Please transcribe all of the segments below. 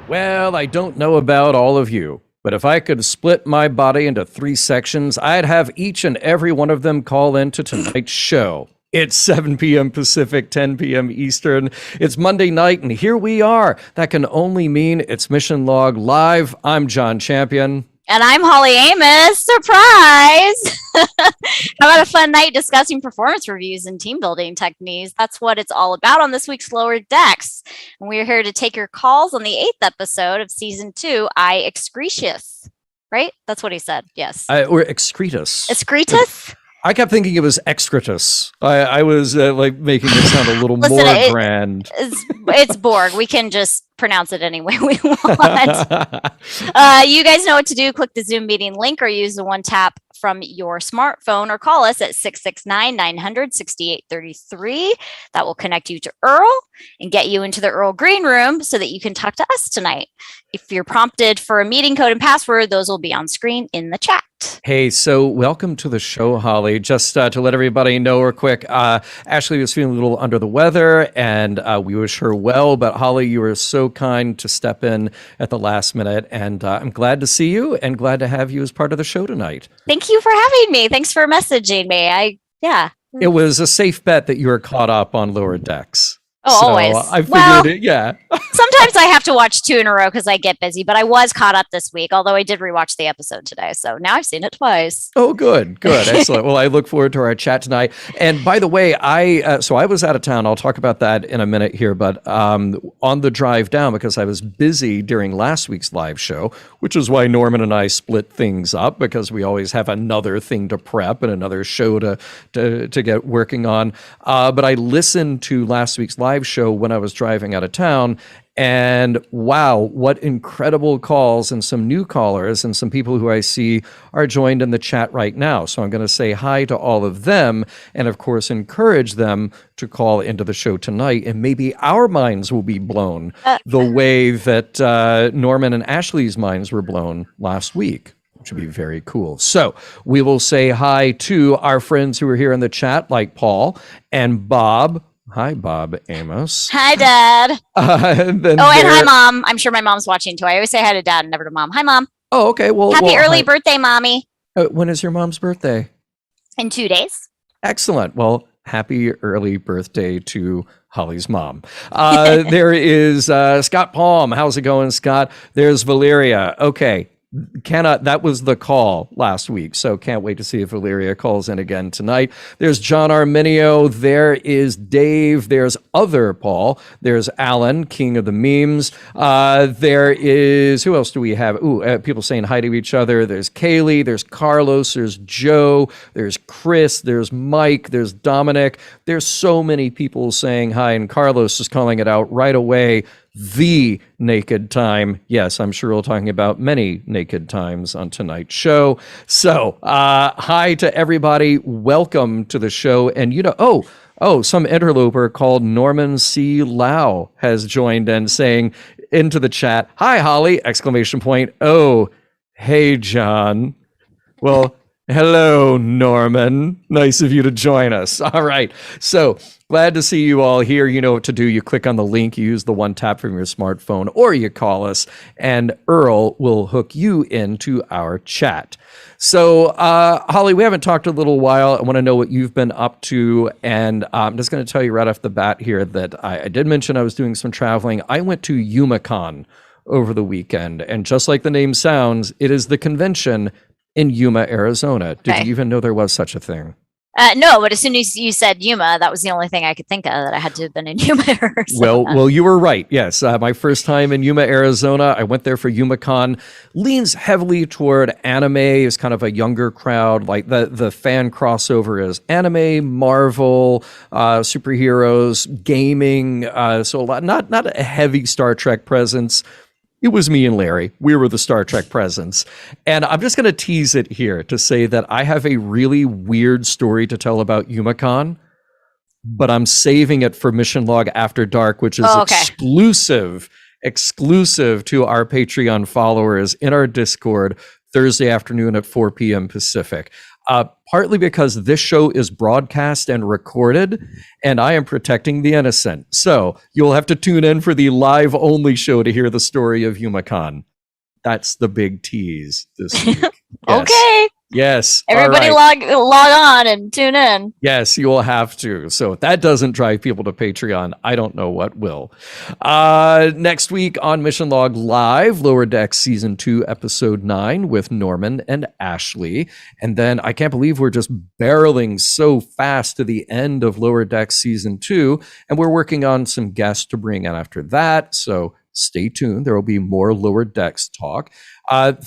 Well, I don't know about all of you, but if I could split my body into 3 sections, I'd have each and every one of them call into tonight's show. It's 7 p.m. Pacific, 10 p.m. Eastern. It's Monday night, and here we are. That can only mean it's Mission Log Live. I'm John Champion. And I'm Holly Amos. Surprise! How about a fun night discussing performance reviews and team building techniques? That's what it's all about on this week's Lower Decks. And we're here to take your calls on the 8th episode of Season 2, Excretus. Right? That's what he said. Yes. Or Excretus. Excretus? I kept thinking it was Excretus. I was like making it sound a little Listen, more grand. It's Borg. We can just pronounce it any way we want. You guys know what to do. Click the Zoom meeting link or use the one tap from your smartphone or call us at 669-900-6833. That will connect you to Earl and get you into the Earl Green Room so that you can talk to us tonight. If you're prompted for a meeting code and password, those will be on screen in the chat. Hey, so welcome to the show, Holly. Just to let everybody know real quick, Ashley was feeling a little under the weather, and we wish her well. But Holly, you were so kind to step in at the last minute, and I'm glad to see you and glad to have you as part of the show tonight. Thank you for having me. Thanks for messaging me. It was a safe bet that you were caught up on Lower Decks. Oh, so always. I figured it, yeah. Sometimes I have to watch 2 in a row because I get busy, but I was caught up this week, although I did rewatch the episode today. So now I've seen it twice. Oh, good. Excellent. Well, I look forward to our chat tonight. And by the way, I was out of town. I'll talk about that in a minute here. But on the drive down, because I was busy during last week's live show, which is why Norman and I split things up, because we always have another thing to prep and another show to get working on. But I listened to last week's live show when I was driving out of town, and wow, what incredible calls, and some new callers and some people who I see are joined in the chat right now. So I'm going to say hi to all of them and of course encourage them to call into the show tonight, and maybe our minds will be blown the way that Norman and Ashley's minds were blown last week, which would be very cool. So we will say hi to our friends who are here in the chat, like Paul and Bob. Hi, Bob Amos. Hi, Dad. And hi, Mom. I'm sure my mom's watching too. I always say hi to Dad and never to Mom. Hi, Mom. Oh, okay. Well, happy early birthday, Mommy. When is your mom's birthday? In 2 days. Excellent. Well, happy early birthday to Holly's mom. There is Scott Palm. How's it going, Scott? There's Valeria. Okay. That was the call last week, so can't wait to see if Valeria calls in again tonight. There's John Arminio. There is Dave. There's other Paul. There's Alan, king of the memes. There is, who else do we have? People saying hi to each other. There's Kaylee. There's Carlos. There's Joe. There's Chris. There's Mike. There's Dominic. There's so many people saying hi, and Carlos is calling it out right away. The naked time. Yes, I'm sure we're talking about many naked times on tonight's show. So, hi to everybody. Welcome to the show. And some interloper called Norman C. Lau has joined in, saying into the chat, "Hi, Holly!" ! Oh, hey, John. Well, hello, Norman. Nice of you to join us. All right. So glad to see you all here. You know what to do. You click on the link, you use the one tap from your smartphone, or you call us, and Earl will hook you into our chat. So, Holly, we haven't talked a little while. I want to know what you've been up to. And I'm just going to tell you right off the bat here that I did mention I was doing some traveling. I went to YumaCon over the weekend. And just like the name sounds, it is the convention in Yuma, Arizona. Did you even know there was such a thing? No, but as soon as you said Yuma, that was the only thing I could think of, that I had to have been in Yuma, Arizona. Well, you were right. Yes, my first time in Yuma, Arizona. I went there for YumaCon. Leans heavily toward anime. Is kind of a younger crowd. Like the fan crossover is anime, Marvel, superheroes, gaming. So a lot, not a heavy Star Trek presence. It was me and Larry. We were the Star Trek presence. And I'm just going to tease it here to say that I have a really weird story to tell about YumaCon, but I'm saving it for Mission Log After Dark, which is exclusive to our Patreon followers in our Discord Thursday afternoon at 4 p.m. Pacific. Partly because this show is broadcast and recorded, and I am protecting the innocent. So you'll have to tune in for the live only show to hear the story of HumaCon. That's the big tease this week. Yes. Okay. Yes. Everybody log on and tune in. Yes, you will have to. So if that doesn't drive people to Patreon, I don't know what will. Next week on Mission Log Live, Lower Decks Season 2, Episode 9 with Norman and Ashley. And then I can't believe we're just barreling so fast to the end of Lower Decks Season 2. And we're working on some guests to bring in after that. So stay tuned. There will be more Lower Decks talk.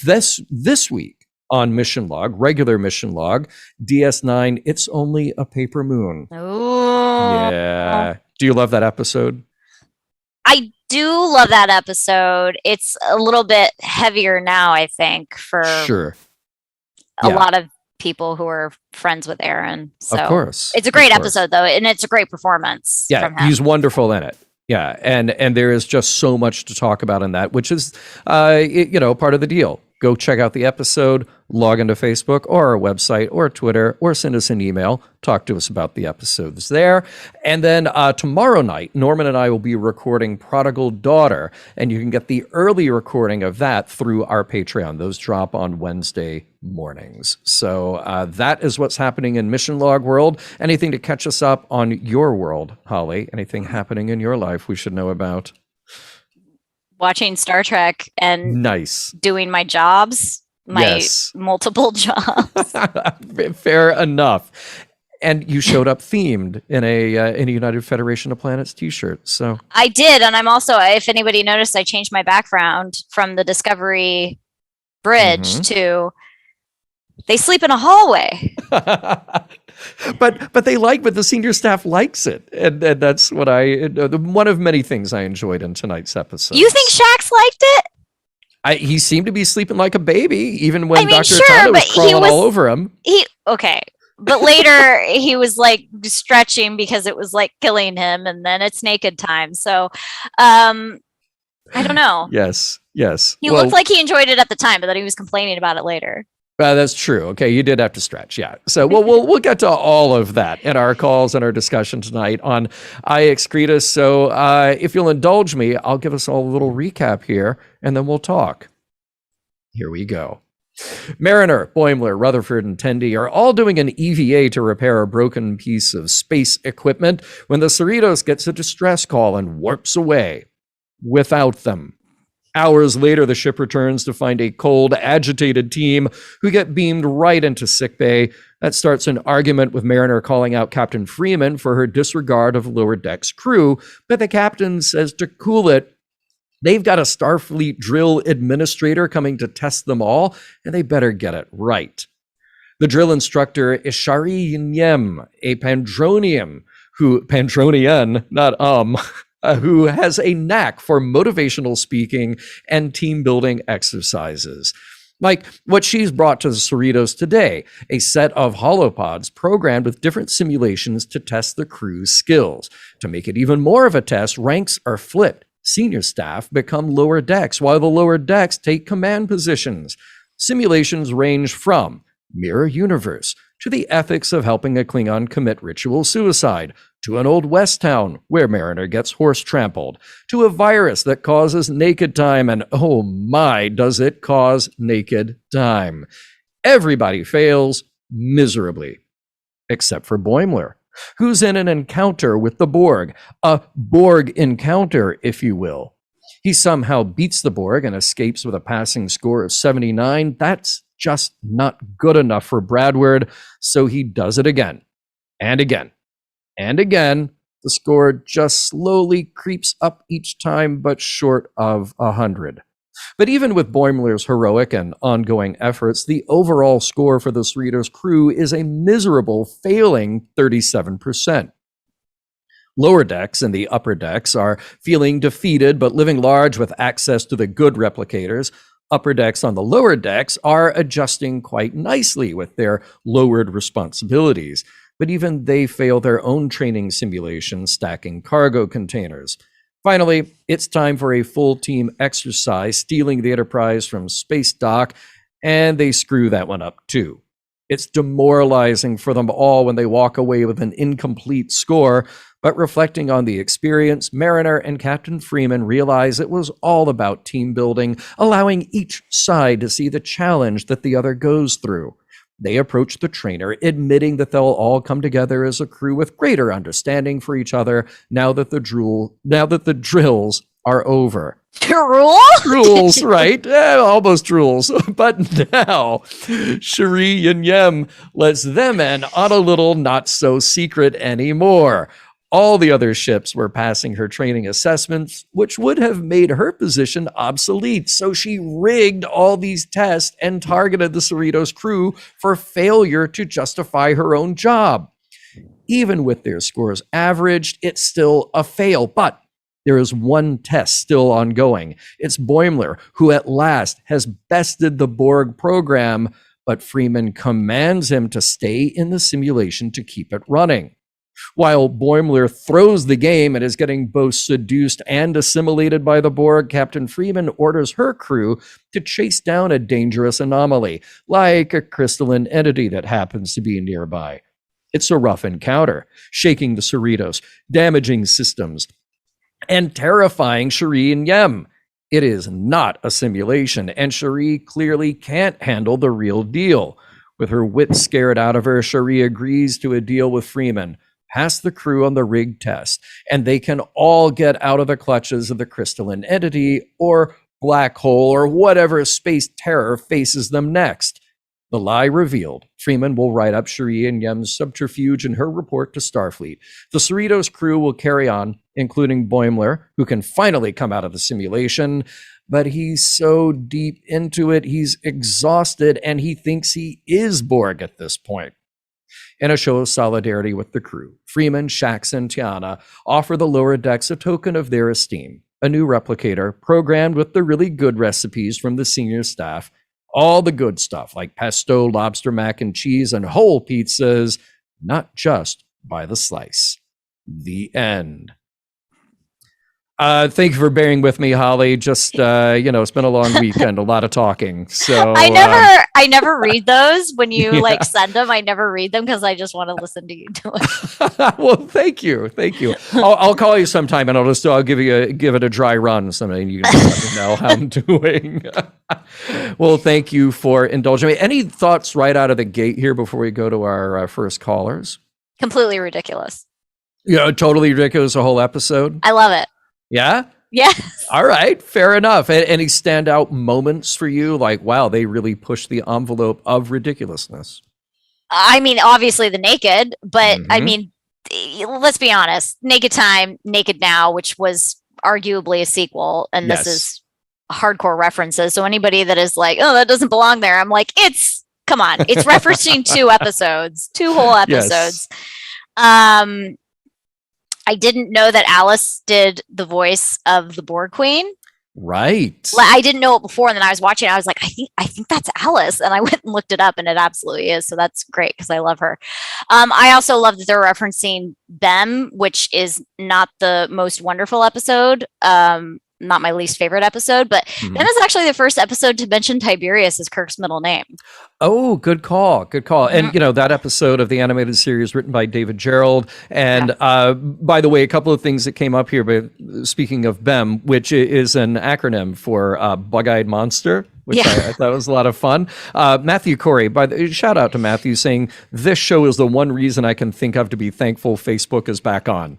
This week, on Mission Log, regular Mission Log, DS9, It's Only a Paper Moon. Ooh. Yeah. Do you love that episode? I do love that episode. It's a little bit heavier now, I think, for a lot of people who are friends with Aaron. So of course. It's a great episode, though, and it's a great performance. Yeah, from him. He's wonderful in it. Yeah, and there is just so much to talk about in that, which is, part of the deal. Go check out the episode, log into Facebook or our website or Twitter, or send us an email. Talk to us about the episodes there. And then tomorrow night, Norman and I will be recording Prodigal Daughter, and you can get the early recording of that through our Patreon. Those drop on Wednesday mornings. So that is what's happening in Mission Log world. Anything to catch us up on your world, Holly? Anything happening in your life we should know about? Watching Star Trek and doing my jobs, multiple jobs. Fair enough. And you showed up themed in a United Federation of Planets t-shirt. So I did, and I'm also, if anybody noticed, I changed my background from the Discovery Bridge to they sleep in a hallway. But the senior staff likes it, and that's what one of many things I enjoyed in tonight's episode. You think Shax liked it? He seemed to be sleeping like a baby, even when Dr. Tana was crawling all over him. But later he was like stretching because it was like killing him, and then it's naked time. So, I don't know. Yes. He looked like he enjoyed it at the time, but then he was complaining about it later. That's true. Okay, you did have to stretch, yeah. So we'll get to all of that in our calls and our discussion tonight on Excretus. So if you'll indulge me, I'll give us all a little recap here, and then we'll talk. Here we go. Mariner, Boimler, Rutherford, and Tendi are all doing an EVA to repair a broken piece of space equipment when the Cerritos gets a distress call and warps away without them. Hours later, the ship returns to find a cold, agitated team who get beamed right into sickbay. That starts an argument with Mariner calling out Captain Freeman for her disregard of Lower Decks crew, but the captain says to cool it, they've got a Starfleet drill administrator coming to test them all, and they better get it right. The drill instructor is Shari Yem, a Pandronian, who has a knack for motivational speaking and team building exercises. Like what she's brought to the Cerritos today, a set of holopods programmed with different simulations to test the crew's skills. To make it even more of a test, ranks are flipped. Senior staff become lower decks, while the lower decks take command positions. Simulations range from mirror universe to the ethics of helping a Klingon commit ritual suicide, to an old West town where Mariner gets horse trampled, to a virus that causes naked time, and oh my, does it cause naked time. Everybody fails miserably, except for Boimler, who's in an encounter with the Borg, a Borg encounter, if you will. He somehow beats the Borg and escapes with a passing score of 79. That's just not good enough for Bradward, so he does it again, and again, and again. The score just slowly creeps up each time, but short of 100. But even with Boimler's heroic and ongoing efforts, the overall score for the Cerritos crew is a miserable, failing 37%. Lower decks and the upper decks are feeling defeated, but living large with access to the good replicators. Upper decks on the lower decks are adjusting quite nicely with their lowered responsibilities, but even they fail their own training simulations stacking cargo containers. Finally, it's time for a full team exercise, stealing the Enterprise from space dock, and they screw that one up too. It's demoralizing for them all when they walk away with an incomplete score, but reflecting on the experience, Mariner and Captain Freeman realize it was all about team building, allowing each side to see the challenge that the other goes through. They approach the trainer, admitting that they'll all come together as a crew with greater understanding for each other now that the drills are over. Rules, right? Almost rules. But now, Cherie and Yem lets them in on a little not so secret anymore. All the other ships were passing her training assessments, which would have made her position obsolete. So she rigged all these tests and targeted the Cerritos crew for failure to justify her own job. Even with their scores averaged, it's still a fail. But there is one test still ongoing. It's Boimler, who at last has bested the Borg program, but Freeman commands him to stay in the simulation to keep it running. While Boimler throws the game and is getting both seduced and assimilated by the Borg, Captain Freeman orders her crew to chase down a dangerous anomaly, like a crystalline entity that happens to be nearby. It's a rough encounter, shaking the Cerritos, damaging systems, and terrifying Cherie and Yem. It is not a simulation, and Cherie clearly can't handle the real deal. With her wits scared out of her, Cherie agrees to a deal with Freeman, pass the crew on the rig test, and they can all get out of the clutches of the crystalline entity or black hole or whatever space terror faces them next. The lie revealed, Freeman will write up Cherie and Yem's subterfuge in her report to Starfleet. The Cerritos crew will carry on, including Boimler, who can finally come out of the simulation, but he's so deep into it, he's exhausted, and he thinks he is Borg at this point. In a show of solidarity with the crew, Freeman, Shax, and Tiana offer the lower decks a token of their esteem, a new replicator programmed with the really good recipes from the senior staff, all the good stuff like pesto, lobster mac and cheese, and whole pizzas, not just by the slice. The end. Thank you for bearing with me, Holly. Just it's been a long weekend, a lot of talking. So I never read those when you send them. I never read them because I just want to listen to you do it. Well, thank you. I'll call you sometime and I'll give it a dry run. Something you can let me know how I'm doing. Well, thank you for indulging me. Any thoughts right out of the gate here before we go to our first callers? Completely ridiculous. Totally ridiculous. A whole episode. I love it. Yeah? Yes. All right. Fair enough. Any standout moments for you? Like, wow, they really pushed the envelope of ridiculousness. I mean, obviously the Naked, but I mean, let's be honest. Naked Time, Naked Now, which was arguably a sequel, and this is hardcore references. So anybody that is like, oh, that doesn't belong there, I'm like, come on. It's referencing two whole episodes. Yes. I didn't know that Alice did the voice of the Borg Queen. Right. I didn't know it before, and then I was watching. I was like, I think that's Alice, and I went and looked it up, and it absolutely is. So that's great because I love her. I also love that they're referencing Bem, which is not the most wonderful episode. Not my least favorite episode, but Bem is actually the first episode to mention Tiberius as Kirk's middle name. Oh, good call. And, that episode of the animated series written by David Gerald. And by the way, a couple of things that came up here, but speaking of BEM, which is an acronym for Bug-Eyed Monster, which I thought was a lot of fun. Matthew Corey, shout out to Matthew, saying, this show is the one reason I can think of to be thankful Facebook is back on.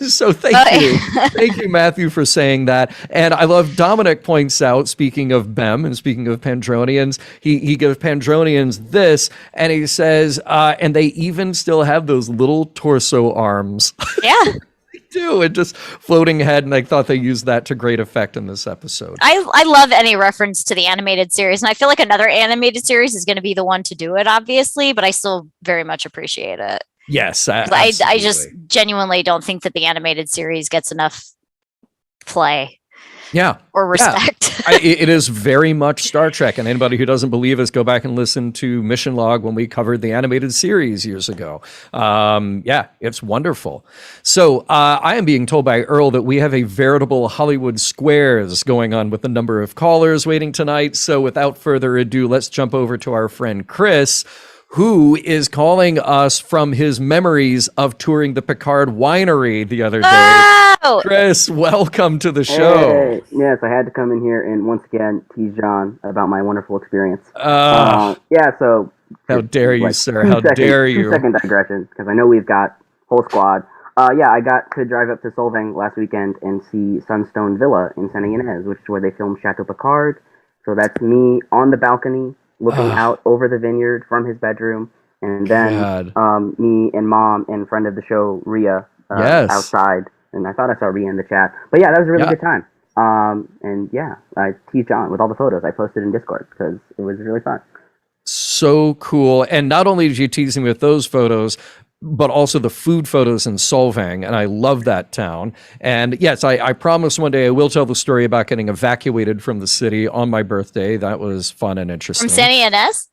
So thank you. Thank you, Matthew, for saying that. And I love Dominic points out, speaking of BEM and speaking of Pandronians, he gives Pandronians this, and he says, and they even still have those little torso arms. Yeah. They do. And just floating head, and I thought they used that to great effect in this episode. I love any reference to the animated series, and I feel like another animated series is going to be the one to do it, obviously, but I still very much appreciate it. Yes, I just genuinely don't think that the animated series gets enough play. Yeah. or respect. It is very much Star Trek. And anybody who doesn't believe us, go back and listen to Mission Log when we covered the animated series years ago. It's wonderful. So I am being told by Earl that we have a veritable Hollywood Squares going on with a number of callers waiting tonight. So without further ado, let's jump over to our friend Chris, who is calling us from his memories of touring the Picard winery the other day. Oh! Chris, welcome to the show. Hey, yes, I had to come in here and once again tease John about my wonderful experience. So how dare you, sir? How dare you? 2-second digression, because I know we've got whole squad. I got to drive up to Solvang last weekend and see Sunstone Villa in Santa Ynez, which is where they filmed Chateau Picard. So that's me on the balcony, looking out over the vineyard from his bedroom, and then me and Mom and friend of the show, Rhea, outside. And I thought I saw Rhea in the chat. But yeah, that was a really good time. I teased John with all the photos I posted in Discord because it was really fun. So cool. And not only did you tease me with those photos, but also the food photos in Solvang, and I love that town. And yes, I promise one day I will tell the story about getting evacuated from the city on my birthday. That was fun and interesting. From Santa Ynez?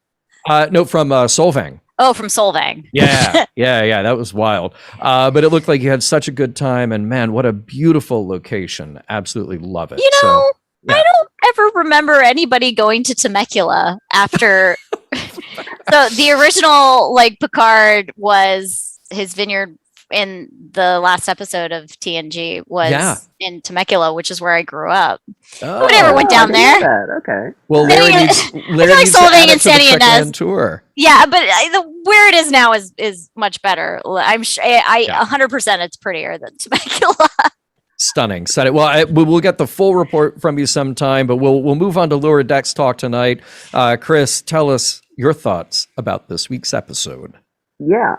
No, from Solvang. Oh, from Solvang. Yeah, that was wild. But it looked like you had such a good time, and man, what a beautiful location. Absolutely love it. I don't ever remember anybody going to Temecula after. So the original, Picard was his vineyard in the last episode of TNG was in Temecula, which is where I grew up. Oh, Who never went down there? Okay. Well, Larry needs to add it to the Trek tour. Yeah, but where it is now is much better. I'm 100% it's prettier than Temecula. Stunning. Well, we'll get the full report from you sometime, but we'll move on to Lower Decks talk tonight. Chris, tell us your thoughts about this week's episode. Yeah,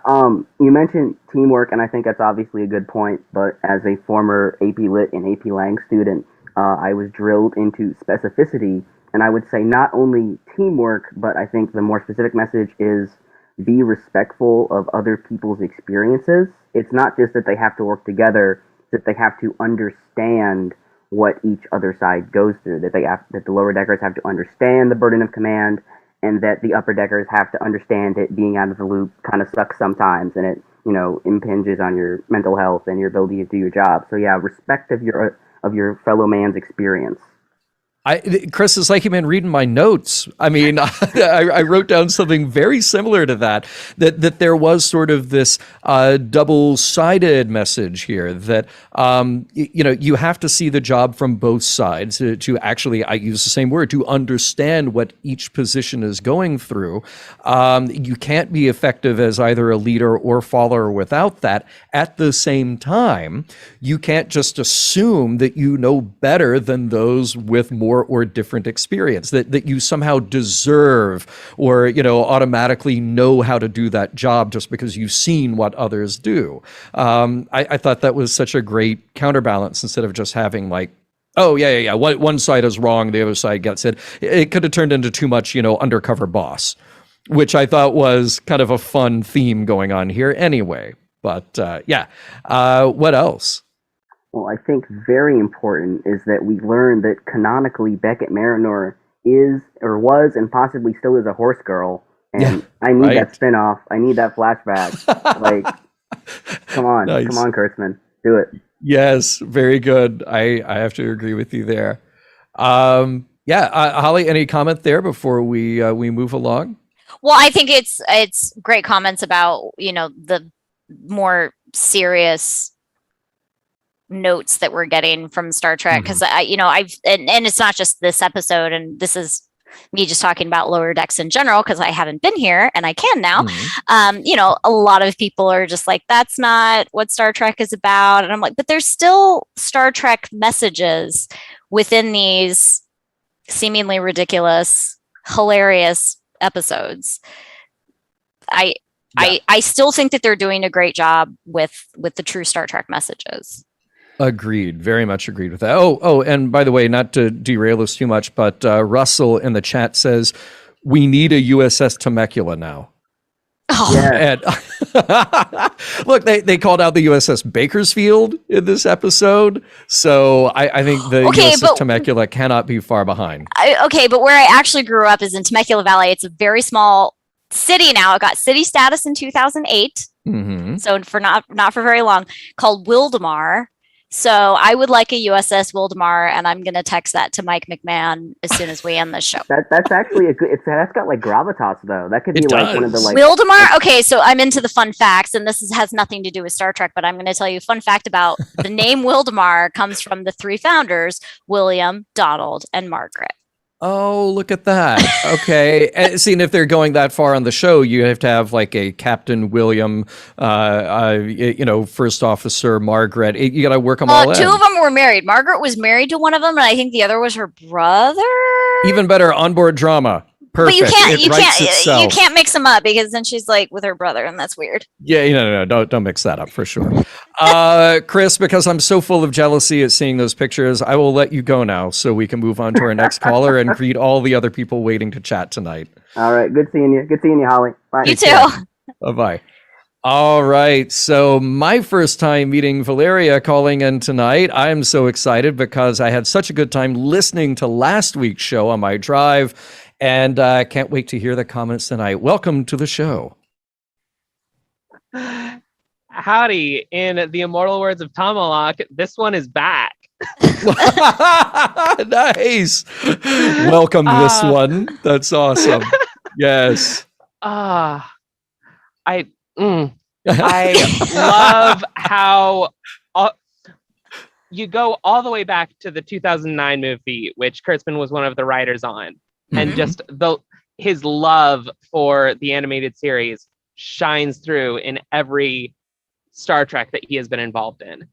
you mentioned teamwork, and I think that's obviously a good point, but as a former AP Lit and AP Lang student, I was drilled into specificity, and I would say not only teamwork, but I think the more specific message is be respectful of other people's experiences. It's not just that they have to work together, that they have to understand what each other side goes through, that the lower deckers have to understand the burden of command, and that the upper deckers have to understand that being out of the loop kind of sucks sometimes, and it impinges on your mental health and your ability to do your job. So yeah, respect of your fellow man's experience. Chris, it's like you've been reading my notes. I mean, I wrote down something very similar to that there was sort of this double-sided message here that, you have to see the job from both sides to actually, I use the same word, to understand what each position is going through. You can't be effective as either a leader or follower without that. At the same time, you can't just assume that you know better than those with more or different experience, that you somehow deserve or automatically know how to do that job just because you've seen what others do. I thought that was such a great counterbalance instead of just having one side is wrong, the other side gets it. It could have turned into too much undercover boss, which I thought was kind of a fun theme going on here anyway. But what else? Well, I think very important is that we learn that canonically Beckett Marinor is, or was, and possibly still is a horse girl. And I need that spinoff. I need that flashback. Come on. Nice. Come on, Kurtzman. Do it. Yes, very good. I have to agree with you there. Holly, any comment there before we move along? Well, I think it's great comments about, the more serious notes that we're getting from Star Trek, because I've and it's not just this episode, and this is me just talking about Lower Decks in general because I haven't been here and I can now. A lot of people are just like, that's not what Star Trek is about, and I'm like, but there's still Star Trek messages within these seemingly ridiculous, hilarious episodes. I still think that they're doing a great job with the true Star Trek messages. Agreed. Very much agreed with that. Oh, and by the way, not to derail us too much, but Russell in the chat says, we need a USS Temecula now. Oh. Yeah. And Look, they called out the USS Bakersfield in this episode, so I think the USS Temecula cannot be far behind. But where I actually grew up is in Temecula Valley. It's a very small city now. It got city status in 2008, so for not for very long, called Wildemar. So I would like a USS Wildemar, and I'm going to text that to Mike McMahon as soon as we end the show. That's actually a good. That's got like gravitas though. That could be like one of the like Wildemar. Okay, so I'm into the fun facts, and this has nothing to do with Star Trek, but I'm going to tell you a fun fact about the name Wildemar comes from the three founders, William, Donald, and Margaret. Oh, look at that. Okay. And seeing if they're going that far on the show, you have to have like a Captain William, First Officer Margaret. You got to work them all in. Two of them were married. Margaret was married to one of them, and I think the other was her brother. Even better, onboard drama. Perfect. But you can't mix them up because then she's like with her brother, and that's weird. Yeah, no, don't mix that up for sure. Chris, because I'm so full of jealousy at seeing those pictures, I will let you go now so we can move on to our next caller and greet all the other people waiting to chat tonight. All right, good seeing you. Good seeing you, Holly. Bye. You too. Bye-bye. All right, so my first time meeting Valeria calling in tonight. I'm so excited because I had such a good time listening to last week's show on my drive, and I can't wait to hear the comments tonight. Welcome to the show. Howdy. In the immortal words of Tomalak, this one is back. Nice. Welcome this one. That's awesome. Yes. I love how you go all the way back to the 2009 movie, which Kurtzman was one of the writers on. And just his love for the animated series shines through in every Star Trek that he has been involved in.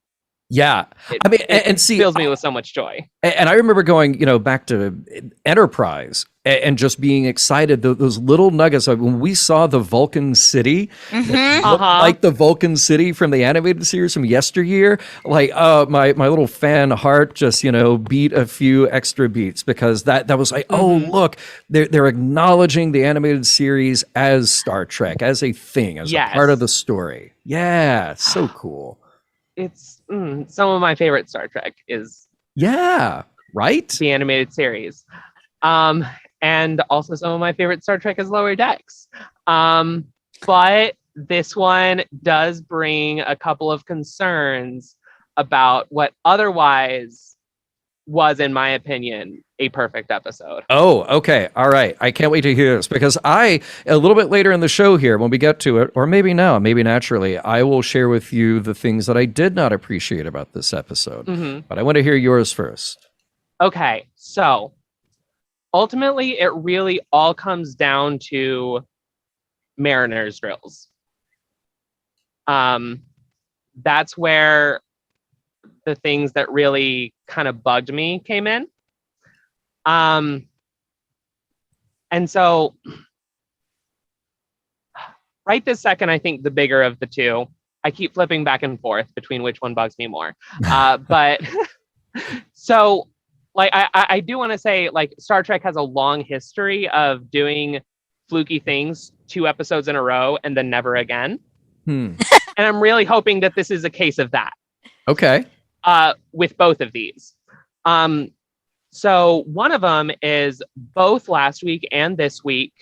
Yeah. It fills me with so much joy. And I remember going, back to Enterprise and just being excited. Those little nuggets. Like when we saw the Vulcan City, like the Vulcan City from the animated series from yesteryear, like my little fan heart just, beat a few extra beats because that was like, oh, look, they're acknowledging the animated series as Star Trek, as a thing, as a part of the story. Yeah, so cool. It's some of my favorite Star Trek is right, the animated series, and also some of my favorite Star Trek is Lower Decks. But this one does bring a couple of concerns about what otherwise was, in my opinion, a perfect episode. Oh, okay. All right. I can't wait to hear this because a little bit later in the show here, when we get to it, or maybe now, maybe naturally, I will share with you the things that I did not appreciate about this episode. But I want to hear yours first. Okay. So ultimately, it really all comes down to Mariner's drills. That's where the things that really kind of bugged me came in. And so right this second, I think the bigger of the two, I keep flipping back and forth between which one bugs me more. But so like, I do want to say like Star Trek has a long history of doing fluky things 2 episodes in a row and then never again. And I'm really hoping that this is a case of that. Okay. With both of these. So one of them is both last week and this week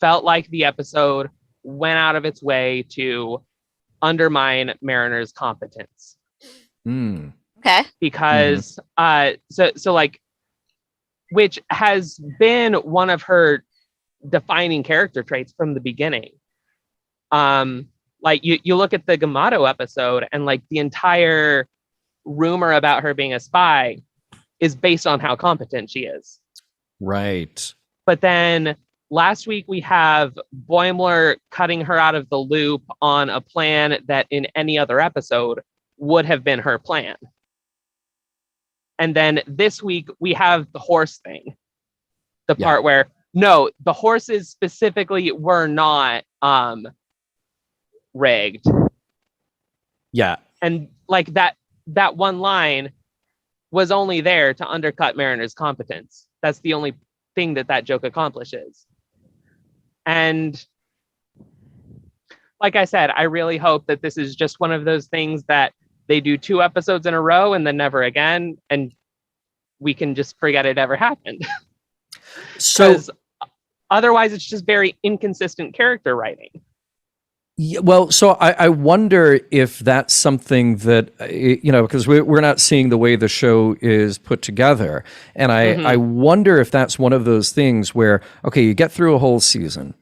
felt like the episode went out of its way to undermine Mariner's competence. Okay. Because so like, which has been one of her defining character traits from the beginning. Like you look at the Gamato episode and like the entire rumor about her being a spy is based on how competent she is. Right. But then last week we have Boimler cutting her out of the loop on a plan that in any other episode would have been her plan. And then this week we have the horse thing. The part where, no, the horses specifically were not rigged. Yeah. And like that one line was only there to undercut Mariner's competence. That's the only thing that joke accomplishes. And like I said, I really hope that this is just one of those things that they do 2 episodes in a row and then never again, and we can just forget it ever happened. So otherwise, it's just very inconsistent character writing. yeah, well, so I wonder if that's something that, because we're not seeing the way the show is put together. And I wonder if that's one of those things where, okay, you get through a whole season,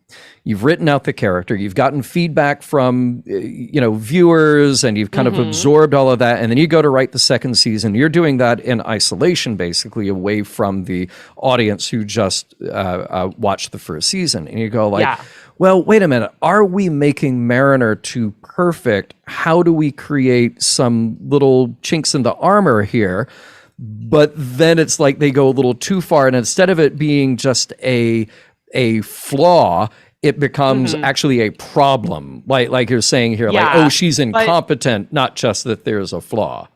you've written out the character, you've gotten feedback from, viewers, and you've kind of absorbed all of that. And then you go to write the second season. You're doing that in isolation, basically, away from the audience who just watched the first season. And you go like, well, wait a minute. Are we making Mariner too perfect? How do we create some little chinks in the armor here? But then it's like they go a little too far. And instead of it being just a flaw, it becomes actually a problem. Like you're saying here, like, oh, she's incompetent, not just that there's a flaw.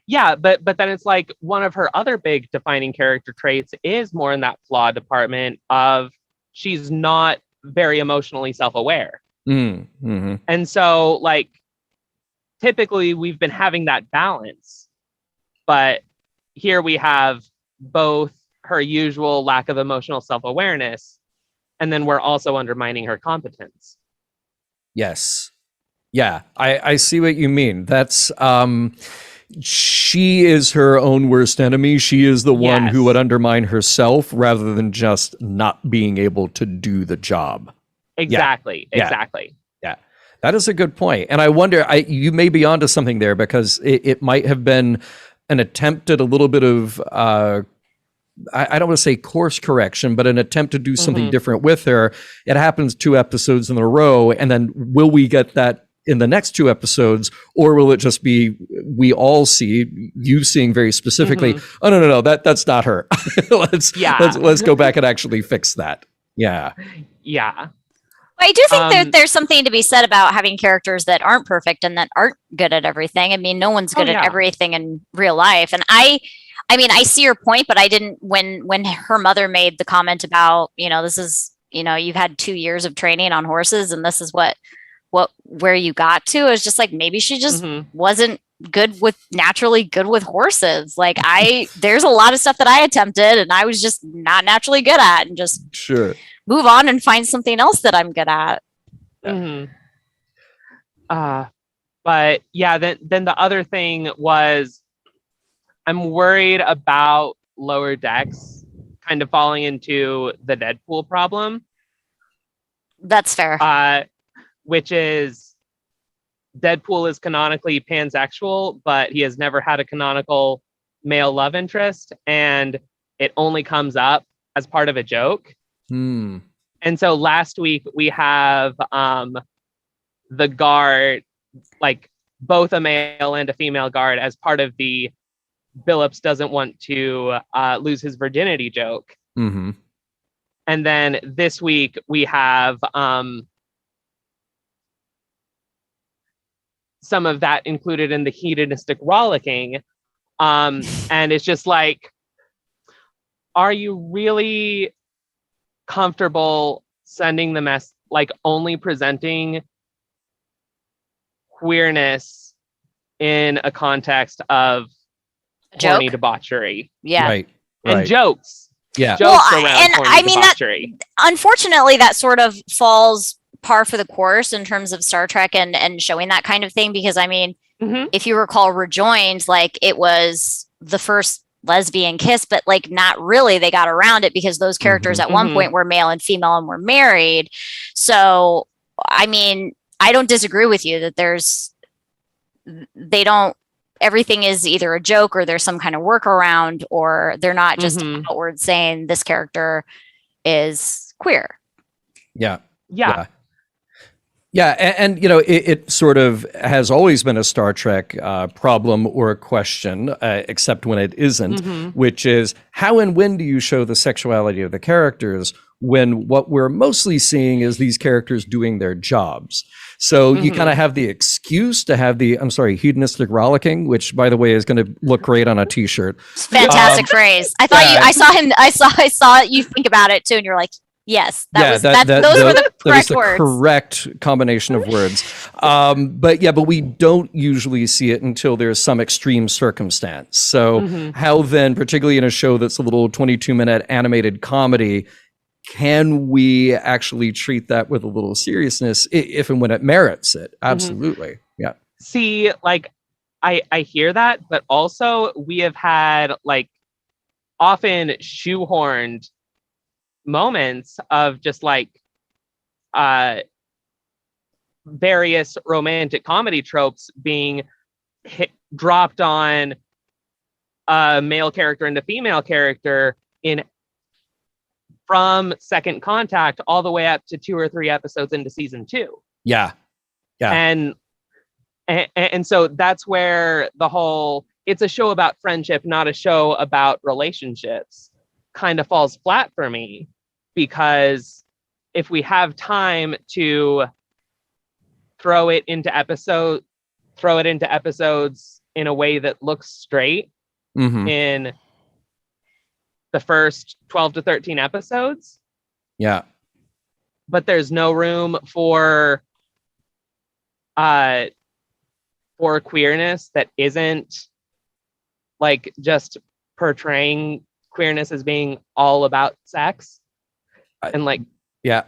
Yeah, but then it's like one of her other big defining character traits is more in that flaw department of she's not very emotionally self-aware. And so, like, typically we've been having that balance, but here we have both her usual lack of emotional self-awareness, and then we're also undermining her competence. Yes. Yeah, I see what you mean. That's she is her own worst enemy. She is the one who would undermine herself rather than just not being able to do the job. Exactly. Yeah. That is a good point. And I wonder, you may be onto something there, because it might have been an attempt at a little bit of, I don't want to say course correction, but an attempt to do something different with her. It happens 2 episodes in a row. And then will we get that in the next 2 episodes, or will it just be we all see you seeing very specifically? Oh no, that's not her. let's go back and actually fix that. Yeah. I do think that there's something to be said about having characters that aren't perfect and that aren't good at everything. I mean, no one's good at everything in real life, and I mean, I see your point, but I didn't when her mother made the comment about this is you've had 2 years of training on horses and this is where you got to. Is just like maybe she just wasn't naturally good with horses. Like there's a lot of stuff that I attempted and I was just not naturally good at, and just move on and find something else that I'm good at. But yeah, then the other thing was, I'm worried about Lower Decks kind of falling into the Deadpool problem. That's fair. Which is, Deadpool is canonically pansexual, but he has never had a canonical male love interest, and it only comes up as part of a joke. And so last week we have the guard, like both a male and a female guard, as part of the Billups doesn't want to lose his virginity joke. And then this week we have some of that included in the hedonistic rollicking. And it's just like, are you really comfortable sending the mess, like only presenting queerness in a context of horny debauchery? Right. And jokes. Yeah. Jokes around and horny I mean debauchery. Unfortunately, that sort of falls par for the course in terms of Star Trek and showing that kind of thing, because I mean, if you recall Rejoined, like it was the first lesbian kiss, but like not really. They got around it because those characters at one point were male and female and were married. So I mean, I don't disagree with you that everything is either a joke or there's some kind of workaround, or they're not just outward saying this character is queer. Yeah. And it sort of has always been a Star Trek problem or a question, except when it isn't, which is how and when do you show the sexuality of the characters when what we're mostly seeing is these characters doing their jobs. So you kind of have the excuse to have the, hedonistic rollicking, which by the way is going to look great on a t-shirt. Fantastic phrase. I thought I saw you think about it too, and you're like, Yes, Yeah, those were the that was correct the words. correct combination of words. But we don't usually see it until there's some extreme circumstance. So how then, particularly in a show that's a little 22-minute animated comedy, can we actually treat that with a little seriousness if and when it merits it? Absolutely. Yeah. See, like, I hear that, but also we have had like often shoehorned moments of just like various romantic comedy tropes being dropped on a male character and a female character in from Second Contact all the way up to 2 or 3 episodes into season 2. Yeah. And so that's where the whole it's a show about friendship, not a show about relationships, kind of falls flat for me, because if we have time to throw it into episodes in a way that looks straight in the first 12 to 13 episodes. Yeah. But there's no room for queerness that isn't like just portraying queerness as being all about sex. And like, yeah.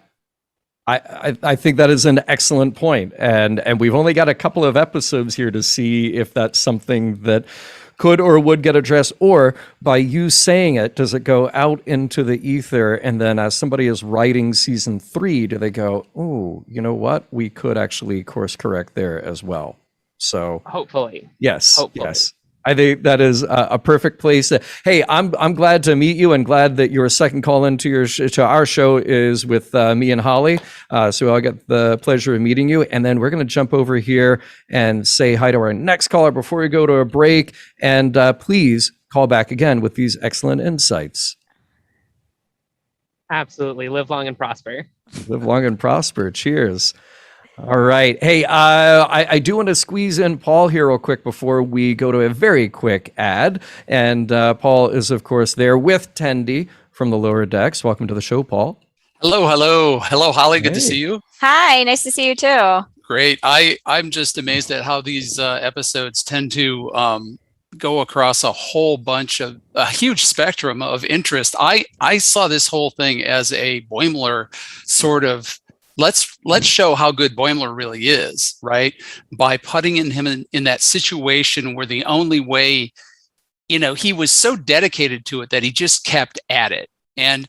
I think that is an excellent point. And we've only got a couple of episodes here to see if that's something that could or would get addressed, or by you saying it, does it go out into the ether? And then as somebody is writing season 3, do they go, oh, you know what? We could actually course correct there as well. So hopefully. Yes. I think that is a perfect place. Hey, I'm glad to meet you, and glad that your second call into to our show is with me and Holly. So I'll get the pleasure of meeting you, and then we're going to jump over here and say hi to our next caller before we go to a break. And please call back again with these excellent insights. Absolutely. Live long and prosper. Live long and prosper. Cheers. All right. Hey, I do want to squeeze in Paul here real quick before we go to a very quick ad. And Paul is, of course, there with Tendi from the Lower Decks. Welcome to the show, Paul. Hello, Holly. Good to see you. Hi, nice to see you too. Great. I'm just amazed at how these episodes tend to go across a huge spectrum of interest. I saw this whole thing as a Boimler sort of, let's show how good Boimler really is, right? By putting him in that situation where the only way, he was so dedicated to it that he just kept at it. And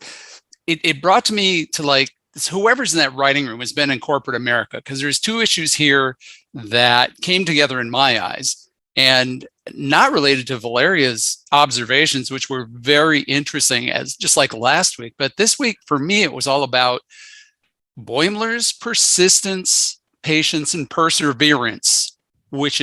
it brought to me to like, whoever's in that writing room has been in corporate America, because there's 2 issues here that came together in my eyes, and not related to Valeria's observations, which were very interesting, as just like last week. But this week, for me, it was all about Boimler's persistence, patience, and perseverance, which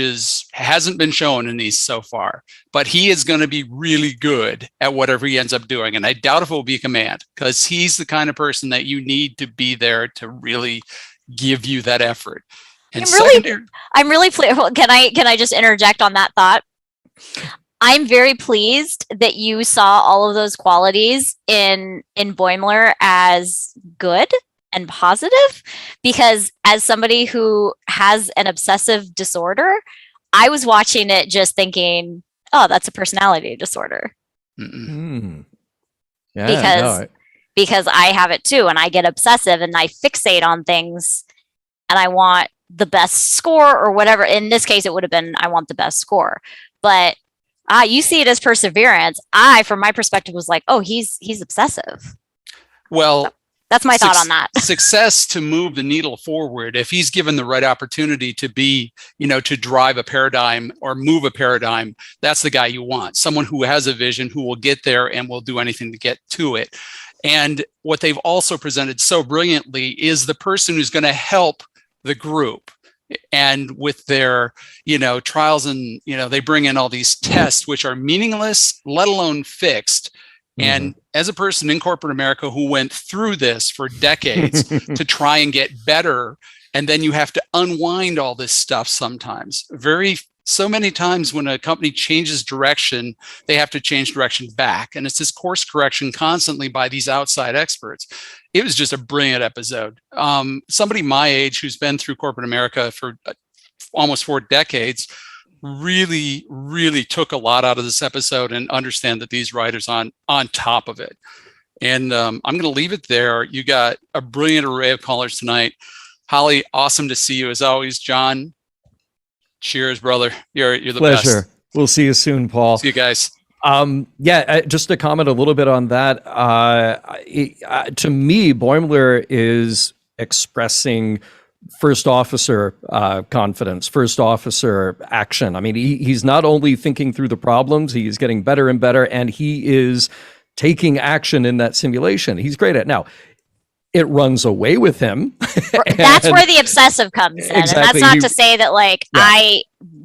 hasn't been shown in these so far. But he is going to be really good at whatever he ends up doing. And I doubt if it will be command, because he's the kind of person that you need to be there to really give you that effort. And I'm really pleased. Can I just interject on that thought? I'm very pleased that you saw all of those qualities in Boimler as good and positive, because as somebody who has an obsessive disorder, I was watching it just thinking, oh, that's a personality disorder. Yeah, because I have it too, and I get obsessive and I fixate on things, and I want the best score or whatever. In this case, it would have been, I want the best score. But you see it as perseverance. From my perspective, was like, oh, he's obsessive. Well, that's my thought on that. Success to move the needle forward, if he's given the right opportunity to be, to drive a paradigm or move a paradigm, that's the guy you want. Someone who has a vision, who will get there and will do anything to get to it. And what they've also presented so brilliantly is the person who's going to help the group. And with their, trials, and, they bring in all these tests, which are meaningless, let alone fixed. And as a person in corporate America who went through this for decades to try and get better, and then you have to unwind all this stuff sometimes. Very so many times when a company changes direction, they have to change direction back. And it's this course correction constantly by these outside experts. It was just a brilliant episode. Somebody my age who's been through corporate America for almost 4 decades really took a lot out of this episode and understand that these writers on top of it. And I'm going to leave it there. You got a brilliant array of callers tonight. Holly, awesome to see you as always. John, cheers, brother. You're the Pleasure. best. We'll see you soon, Paul. See you guys. Just to comment a little bit on that, to me, Boimler is expressing first officer confidence, first officer action. I mean, he's not only thinking through the problems, he's getting better and better, and he is taking action in that simulation. He's great at it. Now. It runs away with him. That's where the obsessive comes in. Exactly. And that's not to say that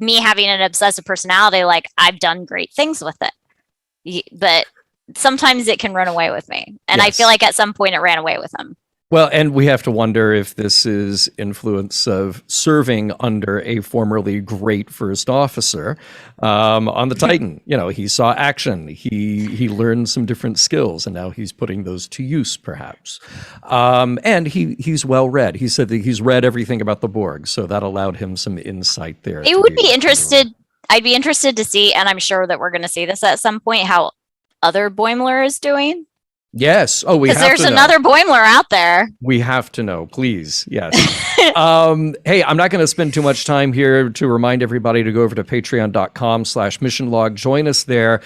me having an obsessive personality, like I've done great things with it. But sometimes it can run away with me. And I feel like at some point it ran away with him. Well, and we have to wonder if this is influence of serving under a formerly great first officer on the Titan. You know, he saw action, he learned some different skills, and now he's putting those to use, perhaps. And he's well read. He said that he's read everything about the Borg, so that allowed him some insight there. It would be interested. I'd be interested to see, and I'm sure that we're going to see this at some point, how other Boimler is doing. Yes. Oh, we have to know. Because there's another Boimler out there. We have to know, please. Yes. Hey, I'm not going to spend too much time here to remind everybody to go over to patreon.com/missionlog. Join us there.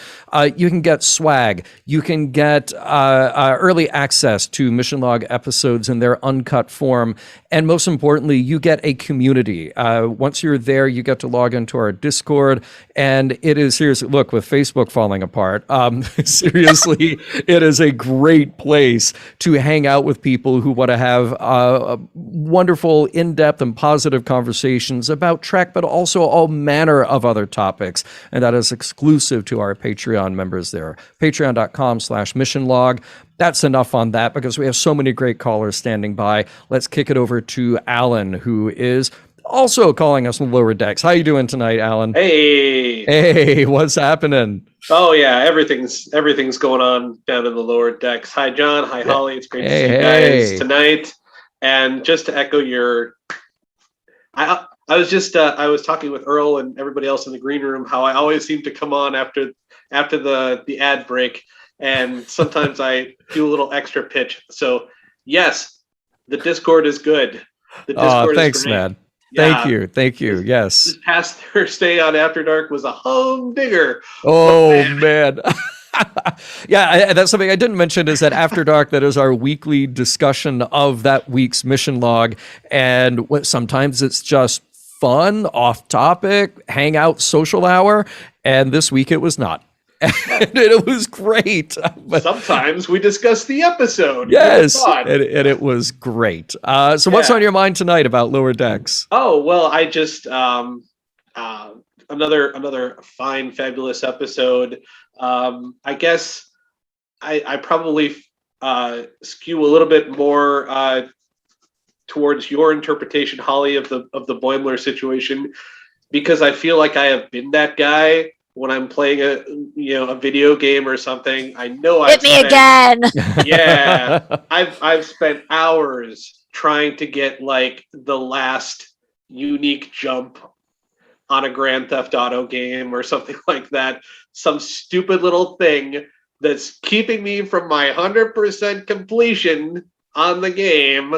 You can get swag. You can get early access to Mission Log episodes in their uncut form. And most importantly, you get a community. Once you're there, you get to log into our Discord. And it is seriously, look, with Facebook falling apart, seriously, it is a great place to hang out with people who want to have wonderful, in-depth, and positive conversations about Trek, but also all manner of other topics. And that is exclusive to our Patreon members there. Patreon.com/missionlog. That's enough on that because we have so many great callers standing by. Let's kick it over to Alan, who is also calling us from Lower Decks. How you doing tonight, Alan? Hey, what's happening? Oh yeah, everything's going on down in the Lower Decks. Hi, John. Hi, Holly. It's great to see you guys tonight. And just to echo I was talking with Earl and everybody else in the green room how I always seem to come on after the ad break, and sometimes I do a little extra pitch. So yes, the Discord is good. The Discord thanks, is great. man. Yeah. Thank you. Yes. This past Thursday on After Dark was a humdinger. Oh, man. Yeah, that's something I didn't mention is that After Dark, that is our weekly discussion of that week's mission log. And sometimes it's just fun, off topic, hangout, social hour. And this week it was not. And it was great. But sometimes we discuss the episode. Yes, and it was great. So what's on your mind tonight about Lower Decks? Oh, well, I just another fine, fabulous episode. I guess I probably skew a little bit more towards your interpretation, Holly, of the Boimler situation, because I feel like I have been that guy when I'm playing a video game or something. I know Hit me again. Yeah, I've spent hours trying to get like the last unique jump on a Grand Theft Auto game or something like that. Some stupid little thing that's keeping me from my 100% completion on the game.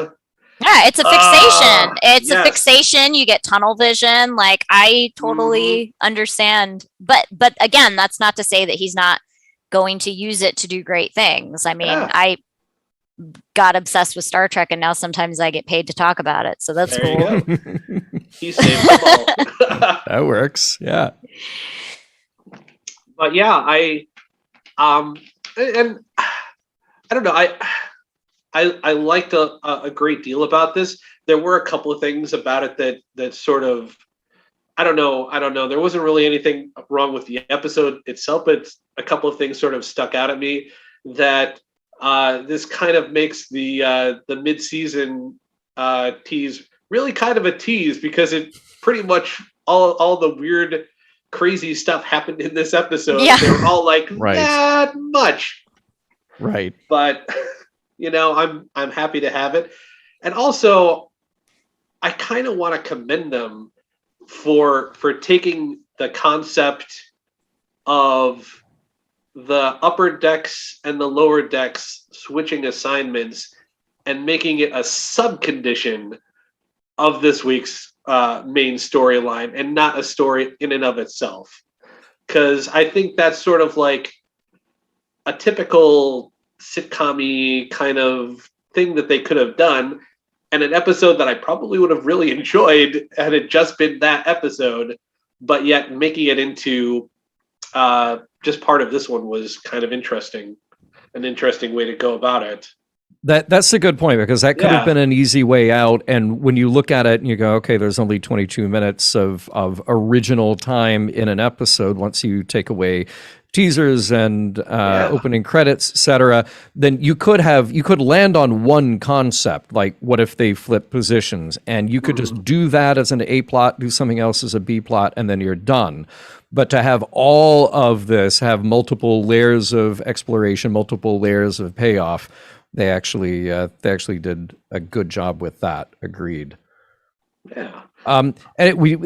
Yeah, it's a fixation. It's a fixation. You get tunnel vision. Like, I totally understand. But again, that's not to say that he's not going to use it to do great things. I mean, I got obsessed with Star Trek, and now sometimes I get paid to talk about it. So that's cool. He saved them all. That works. Yeah. But yeah, and I don't know. I liked a great deal about this. There were a couple of things about it that sort of, I don't know. There wasn't really anything wrong with the episode itself, but a couple of things sort of stuck out at me that this kind of makes the mid-season tease really kind of a tease, because it pretty much all the weird, crazy stuff happened in this episode. Yeah. They were all like, Right. not much. Right. But I'm happy to have it. And also, I kind of want to commend them for taking the concept of the upper decks and the lower decks switching assignments and making it a subcondition of this week's main storyline and not a story in and of itself. Because I think that's sort of like a typical sitcom-y kind of thing that they could have done, and an episode that I probably would have really enjoyed had it just been that episode, but yet making it into just part of this one was kind of interesting. An interesting way to go about it. That's a good point, because that could have been an easy way out. And when you look at it and you go, okay, there's only 22 minutes of original time in an episode, once you take away teasers and opening credits, etc., then you could land on one concept, like what if they flip positions, and you could just do that as an A plot, do something else as a B plot, and then you're done. But to have all of this have multiple layers of exploration, multiple layers of payoff, they actually did a good job with that. Agreed. Yeah. And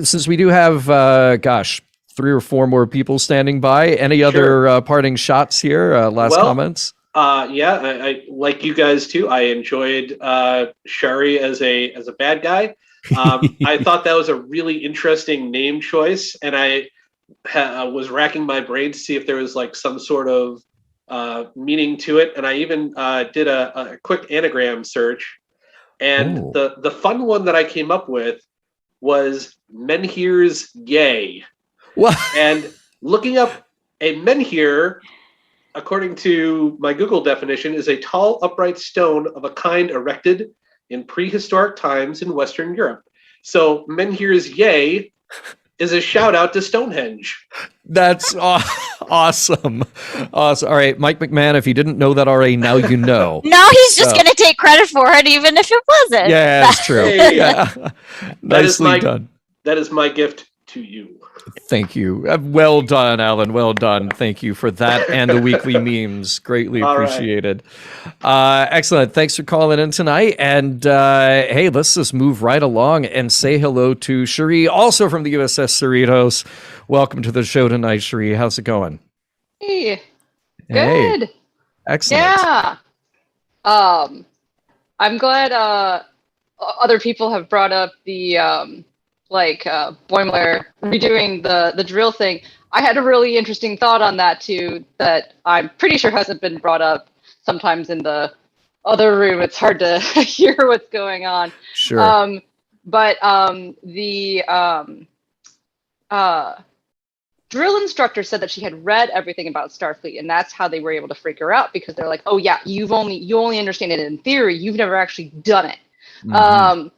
since we do have 3 or 4 more people standing by, any other parting shots here? Last comments? I like you guys too. I enjoyed Shari as a bad guy. I thought that was a really interesting name choice, and I was racking my brain to see if there was like some sort of meaning to it, and I even did a quick anagram search, and the fun one that I came up with was Menhir's Yay. What? And looking up a menhir, according to my Google definition, is a tall upright stone of a kind erected in prehistoric times in Western Europe. So Menhir's Yay is a shout out to Stonehenge. That's awesome. Awesome. All right, Mike McMahon, if you didn't know that already, now you know. No, he's just going to take credit for it, even if it wasn't. Yeah, that's true. Hey. Yeah. Nicely done. That is my gift to you. Thank you. Well done, Alan. Well done. Thank you for that and the weekly memes. Greatly appreciated. Excellent. Thanks for calling in tonight. And hey, let's just move right along and say hello to Cherie, also from the USS Cerritos. Welcome to the show tonight, Cherie. How's it going? Hey. Hey. Good. Excellent. Yeah. I'm glad other people have brought up the Boimler redoing the drill thing. I had a really interesting thought on that too, that I'm pretty sure hasn't been brought up. Sometimes in the other room, it's hard to hear what's going on. Sure. But the drill instructor said that she had read everything about Starfleet, and that's how they were able to freak her out, because they're like, oh yeah, you only understand it in theory, you've never actually done it. Mm-hmm.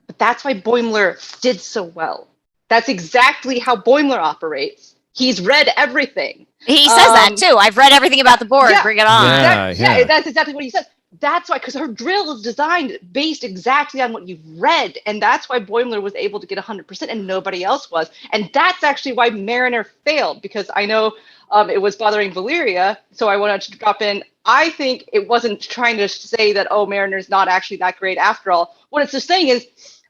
But that's why Boimler did so well. That's exactly how Boimler operates. He's read everything. He says that too. I've read everything about the Borg. Yeah. Bring it on. Yeah. That's exactly what he says. That's why, because her drill is designed based exactly on what you've read, and that's why Boimler was able to get 100% and nobody else was. And that's actually why Mariner failed, because I know it was bothering Valeria, so I wanted to drop in. I think it wasn't trying to say that, oh, Mariner's not actually that great after all. What it's just saying is,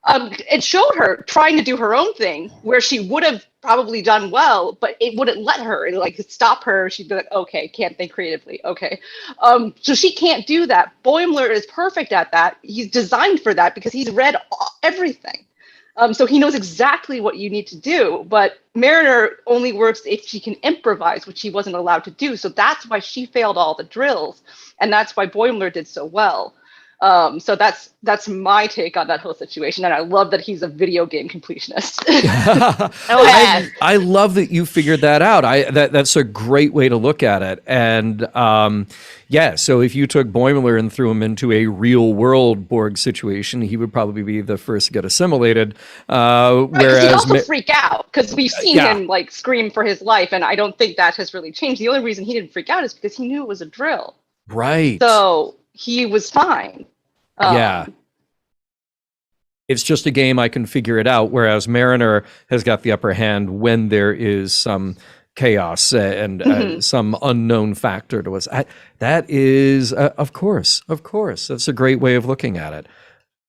it showed her trying to do her own thing where she would have probably done well, but it wouldn't let her. It like stop her. She'd be like, okay, can't think creatively. Okay. So she can't do that. Boimler is perfect at that. He's designed for that because he's read everything. So he knows exactly what you need to do, but Mariner only works if she can improvise, which she wasn't allowed to do. So that's why she failed all the drills. And that's why Boimler did so well. So that's my take on that whole situation, and I love that he's a video game completionist. I love that you figured that out. That's a great way to look at it. And so if you took Boimler and threw him into a real world Borg situation, he would probably be the first to get assimilated. Whereas he'd also freak out, because we've seen him like scream for his life, and I don't think that has really changed. The only reason he didn't freak out is because he knew it was a drill. Right. So he was fine. It's just a game, I can figure it out. Whereas Mariner has got the upper hand when there is some chaos and some unknown factor to us. That is, of course, that's a great way of looking at it.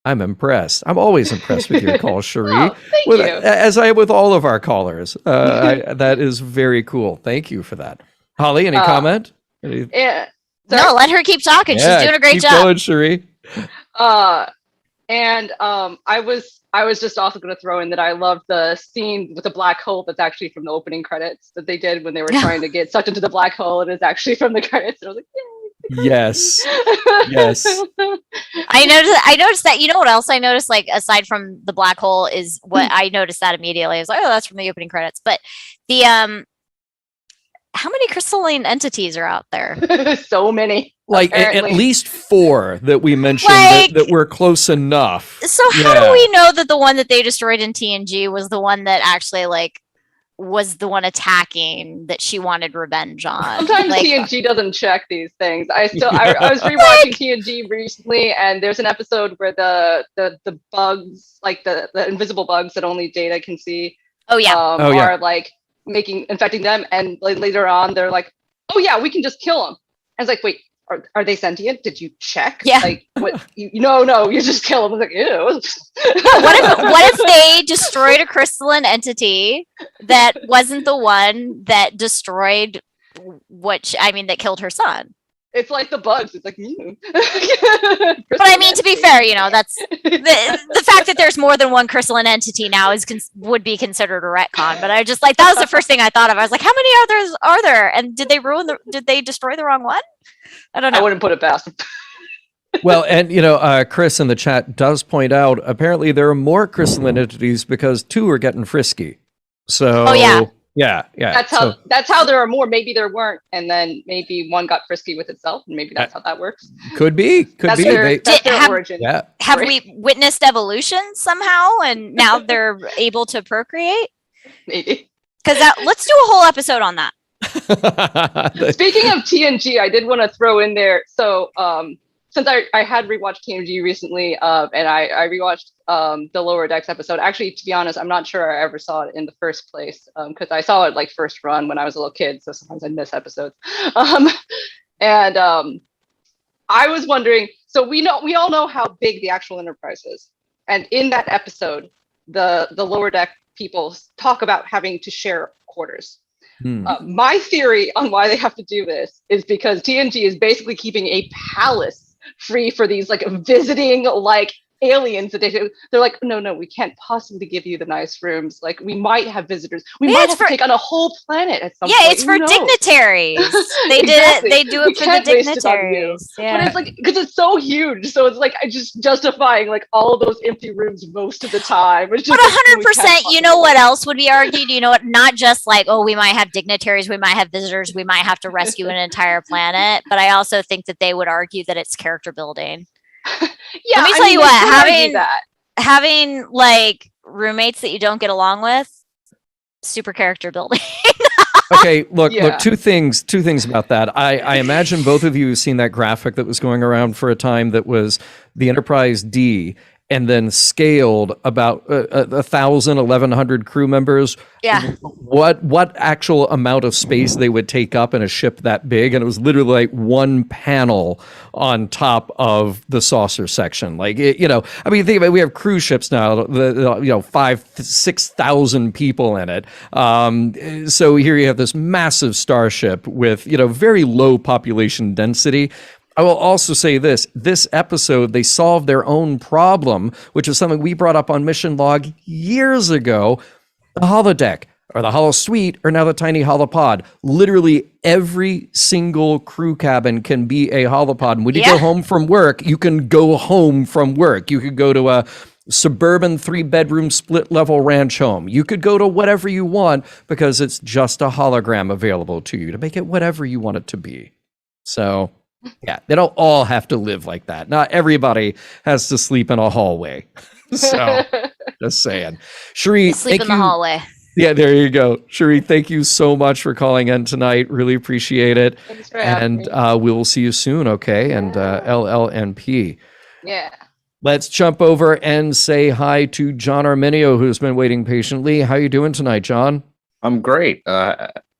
I'm impressed. I'm always impressed with your call, Cherie. Oh, thank you. As I am with all of our callers. That is very cool. Thank you for that. Holly, any comment? Yeah. No, let her keep talking. She's doing a great keep job. going, Cherie. I was just also going to throw in that I loved the scene with the black hole that's actually from the opening credits that they did when they were trying to get sucked into the black hole, and it's actually from the credits. And I was like, yay. Yes. Yes. I noticed that. You know what else I noticed? Like, aside from the black hole, is what I noticed that immediately. I was like, oh, that's from the opening credits. But the how many crystalline entities are out there? So many. Like at least 4 that we mentioned that were close enough. So how do we know that the one that they destroyed in TNG was the one that actually was the one attacking that she wanted revenge on? Sometimes TNG doesn't check these things. I was rewatching TNG recently, and there's an episode where the bugs, like the invisible bugs that only Data can see, are like infecting them, and like later on they're like, oh yeah, we can just kill them. I was like, wait, are they sentient? Did you check? Yeah. Like, what? No, you just kill them. I was like, ew. What if they destroyed a crystalline entity that wasn't the one that destroyed that killed her son? It's like the bugs. It's like, But I mean, to be fair, that's the fact that there's more than one crystalline entity now would be considered a retcon. But I just that was the first thing I thought of. I was like, how many others are there? And did they destroy the wrong one? I don't know. I wouldn't put it past them. Well, and Chris in the chat does point out apparently there are more crystalline entities because 2 are getting frisky. So yeah. That's how there are more. Maybe there weren't, and then maybe one got frisky with itself, and maybe that's how that works. Could be. That's their origin. Yeah. Have we witnessed evolution somehow, and now they're able to procreate? Maybe. Because let's do a whole episode on that. Speaking of TNG, I did want to throw in there. So, since I had rewatched TNG recently, and I rewatched the Lower Decks episode. Actually, to be honest, I'm not sure I ever saw it in the first place, because I saw it like first run when I was a little kid, so sometimes I miss episodes. I was wondering. So we all know how big the actual Enterprise is, and in that episode, the Lower Deck people talk about having to share quarters. My theory on why they have to do this is because TNG is basically keeping a palace free for these visiting aliens that they're like, no, we can't possibly give you the nice rooms. Like, we might have visitors. We might have to take on a whole planet at some point. Yeah, it's for dignitaries. They They do it for the dignitaries. But it's because it's so huge, so it's just justifying all of those empty rooms most of the time. But 100%. You know what else would be argued? You know what? Not just we might have dignitaries, we might have visitors, we might have to rescue an entire planet. But I also think that they would argue that it's character building. Yeah, let me tell you what, having roommates that you don't get along with, super character building. Okay, look, two things about that. I imagine both of you have seen that graphic that was going around for a time that was the Enterprise D and then scaled about 1,000, 1,100 crew members. Yeah. What actual amount of space they would take up in a ship that big? And it was literally one panel on top of the saucer section. Think about it, we have cruise ships now, 5,000, 6,000 people in it. So here you have this massive starship with, very low population density. I will also say this episode, they solved their own problem, which is something we brought up on Mission Log years ago. The holodeck or the holosuite or now the tiny holopod. Literally every single crew cabin can be a holopod. And when you go home from work, you can go home from work. You could go to a suburban 3-bedroom split level ranch home. You could go to whatever you want because it's just a hologram available to you to make it whatever you want it to be. So yeah, they don't all have to live like that. Not everybody has to sleep in a hallway. So, just saying. Cherie, sleep in the hallway. Yeah, there you go. Cherie, thank you so much for calling in tonight. Really appreciate it. Thanks for having me. We will see you soon, okay? And LLNP. Yeah. Let's jump over and say hi to John Arminio, who's been waiting patiently. How you doing tonight, John? I'm great.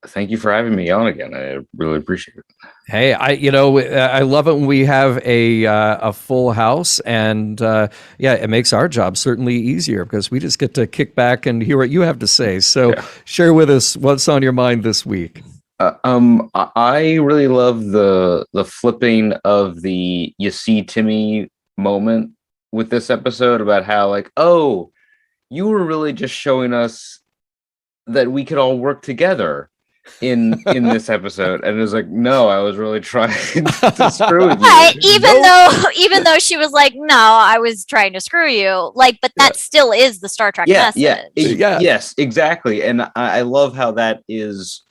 Thank you for having me on again. I really appreciate it. Hey, I love it when we have a full house, and it makes our job certainly easier because we just get to kick back and hear what you have to say. So, share with us what's on your mind this week. I really love the flipping of the "you see Timmy" moment with this episode about how, like, oh, you were really just showing us that we could all work together in this episode, and it was like, no, I was really trying to screw with you. Even though she was like, no, I was trying to screw you, like, but that still is the Star Trek message. Yes, exactly. And I love how that is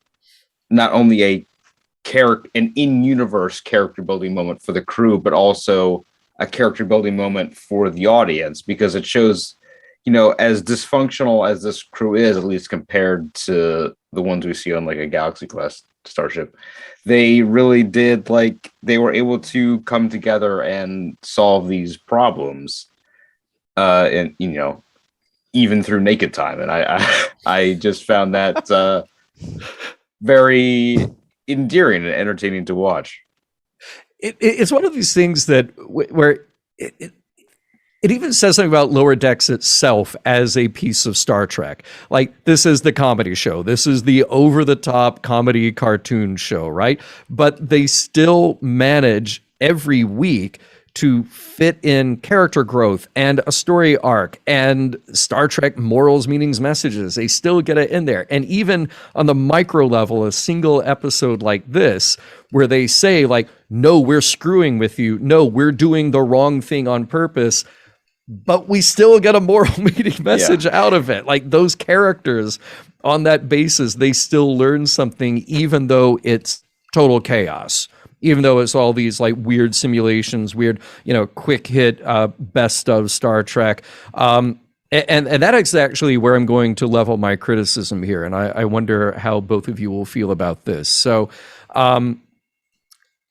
not only an in-universe character building moment for the crew, but also a character building moment for the audience, because it shows, as dysfunctional as this crew is, at least compared to the ones we see on like a Galaxy class starship, they really did, like, they were able to come together and solve these problems, and even through naked time. And I just found that very endearing and entertaining to watch. It's one of these things that where it even says something about Lower Decks itself as a piece of Star Trek. Like, this is the comedy show. This is the over-the-top comedy cartoon show, right? But they still manage every week to fit in character growth and a story arc and Star Trek morals, meanings, messages. They still get it in there. And even on the micro level, a single episode like this, where they say, like, no, we're screwing with you. No, we're doing the wrong thing on purpose. But we still get a moral meaning message out of it. Like, those characters on that basis, they still learn something, even though it's total chaos. Even though it's all these like weird simulations, weird, quick hit, best of Star Trek. And that is actually where I'm going to level my criticism here. And I wonder how both of you will feel about this. So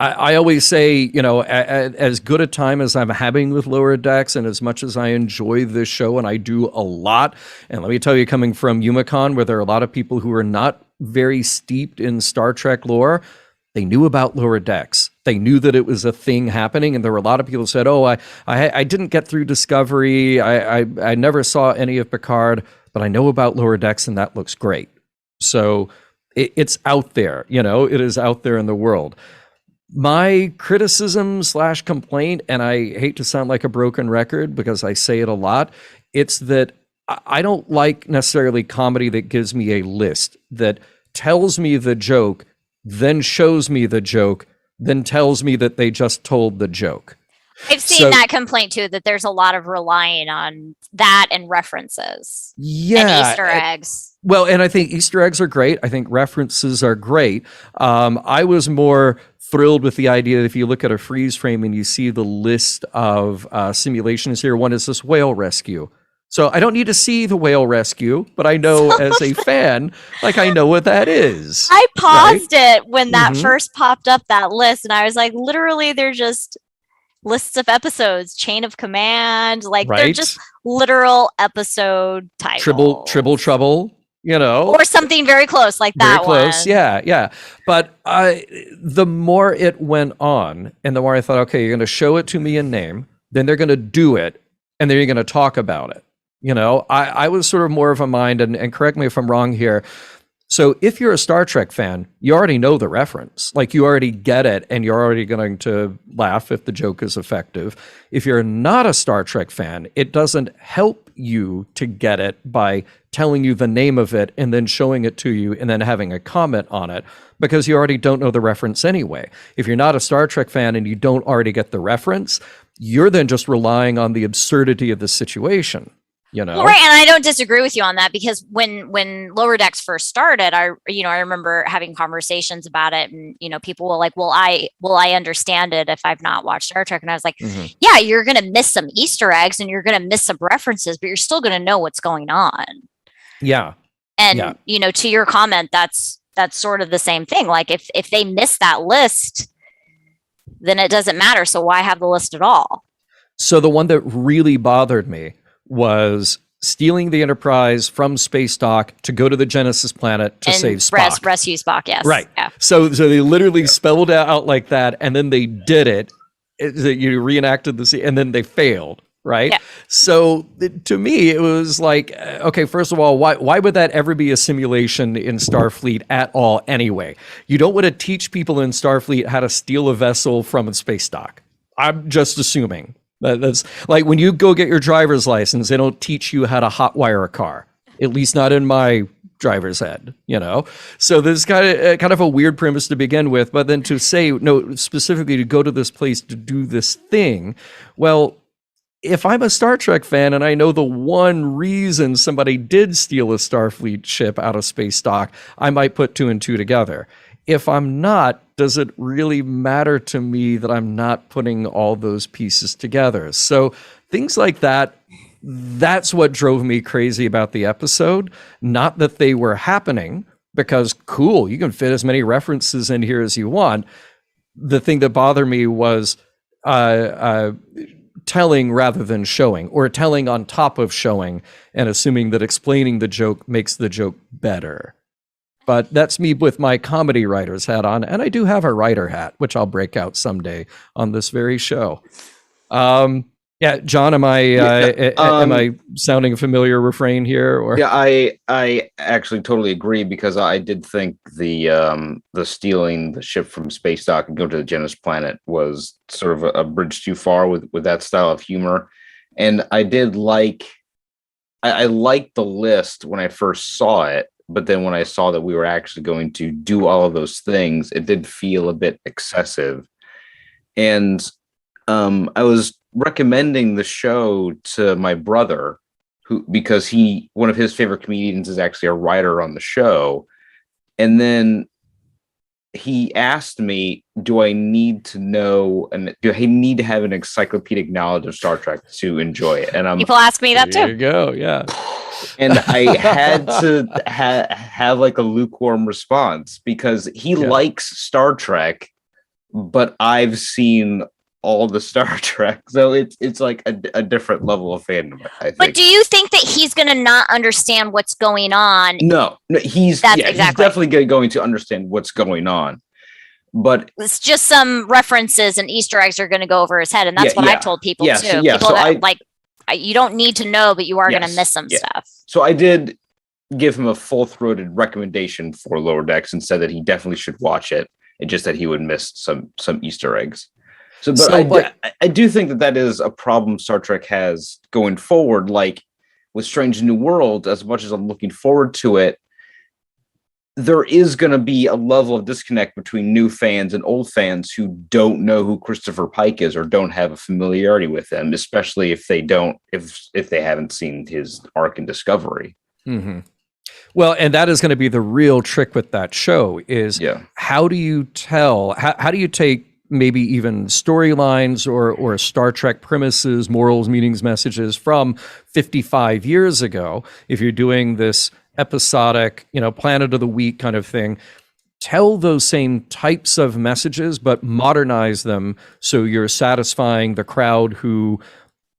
I always say, as good a time as I'm having with Lower Decks, and as much as I enjoy this show, and I do a lot, and let me tell you, coming from Umicon, where there are a lot of people who are not very steeped in Star Trek lore, they knew about Lower Decks. They knew that it was a thing happening, and there were a lot of people who said, "Oh, I didn't get through Discovery. I never saw any of Picard, but I know about Lower Decks, and that looks great." So it's out there. It is out there in the world. My criticism / complaint, and I hate to sound like a broken record because I say it a lot, it's that I don't like necessarily comedy that gives me a list, that tells me the joke, then shows me the joke, then tells me that they just told the joke. I've seen that complaint too, that there's a lot of relying on that and references. And Easter eggs. Well, and I think Easter eggs are great. I think references are great. I was more thrilled with the idea that if you look at a freeze frame and you see the list of simulations here, one is this whale rescue. So I don't need to see the whale rescue, but I know as a fan, like, I know what that is. I paused it when that first popped up, that list, and I was like, literally, they're just lists of episodes, chain of command, like they're just literal episode titles. Tribble trouble, or something very close, like that one. Very close, yeah. But the more it went on, and the more I thought, okay, you're going to show it to me in name, then they're going to do it, and then you're going to talk about it. I was sort of more of a mind, and correct me if I'm wrong here. So if you're a Star Trek fan, you already know the reference. Like, you already get it, and you're already going to laugh if the joke is effective. If you're not a Star Trek fan, it doesn't help you to get it by telling you the name of it and then showing it to you and then having a comment on it, because you already don't know the reference anyway. If you're not a Star Trek fan and you don't already get the reference, you're then just relying on the absurdity of the situation. Right, and I don't disagree with you on that, because when Lower Decks first started, I remember having conversations about it, and people were like, "Will I understand it if I've not watched Star Trek?" And I was like, "Yeah, you're gonna miss some Easter eggs and you're gonna miss some references, but you're still gonna know what's going on." Yeah, and to your comment, that's sort of the same thing. Like, if they miss that list, then it doesn't matter. So why have the list at all? So the one that really bothered me was stealing the Enterprise from space dock to go to the Genesis planet to save Spock. Rescue Spock, yes. Right. Yeah. So they literally spelled it out like that, and then they did it. You reenacted the scene, and then they failed. Right. Yeah. So to me, it was like, okay, first of all, why would that ever be a simulation in Starfleet at all anyway? You don't want to teach people in Starfleet how to steal a vessel from a space dock. I'm just assuming. That's like when you go get your driver's license, they don't teach you how to hotwire a car, at least not in my driver's ed, you know? So this is kind of a weird premise to begin with, but then to say, no, specifically to go to this place to do this thing, well, if I'm a Star Trek fan and I know the one reason somebody did steal a Starfleet ship out of space dock, I might put two and two together. If I'm not, does it really matter to me that I'm not putting all those pieces together? So things like that, that's what drove me crazy about the episode. Not that they were happening, because cool, you can fit as many references in here as you want. The thing that bothered me was telling rather than showing, or telling on top of showing and assuming that explaining the joke makes the joke better. But that's me with my comedy writer's hat on, and I do have a writer hat, which I'll break out someday on this very show. Yeah, John, am I sounding a familiar refrain here? Or yeah, I actually totally agree, because I did think the stealing the ship from space dock and go to the Genesis planet was sort of a bridge too far with that style of humor. And I did I liked the list when I first saw it, but then when I saw that we were actually going to do all of those things, it did feel a bit excessive. And I was recommending the show to my brother, because one of his favorite comedians is actually a writer on the show. And then he asked me, do I need to know, and do I need to have an encyclopedic knowledge of Star Trek to enjoy it? And people ask me that too. There you go, yeah. And I had to have like a lukewarm response, because he likes Star Trek, but I've seen all the Star Trek, so it's like a different level of fandom, I think. But do you think that he's going to not understand what's going on? No, he's definitely going to understand what's going on. But it's just some references and Easter eggs are going to go over his head, and that's what I told people too. Yeah, people that you don't need to know, but you are going to miss some stuff. So I did give him a full-throated recommendation for Lower Decks and said that he definitely should watch it, and just that he would miss some Easter eggs. I do think that is a problem Star Trek has going forward. Like with Strange New World, as much as I'm looking forward to it, there is going to be a level of disconnect between new fans and old fans who don't know who Christopher Pike is or don't have a familiarity with him, especially if they haven't seen his arc in Discovery. Mm-hmm. Well, and that is going to be the real trick with that show is how do you tell, how do you take maybe even storylines or Star Trek premises, morals, meanings, messages from 55 years ago, if you're doing this episodic, Planet of the Week kind of thing, tell those same types of messages, but modernize them so you're satisfying the crowd who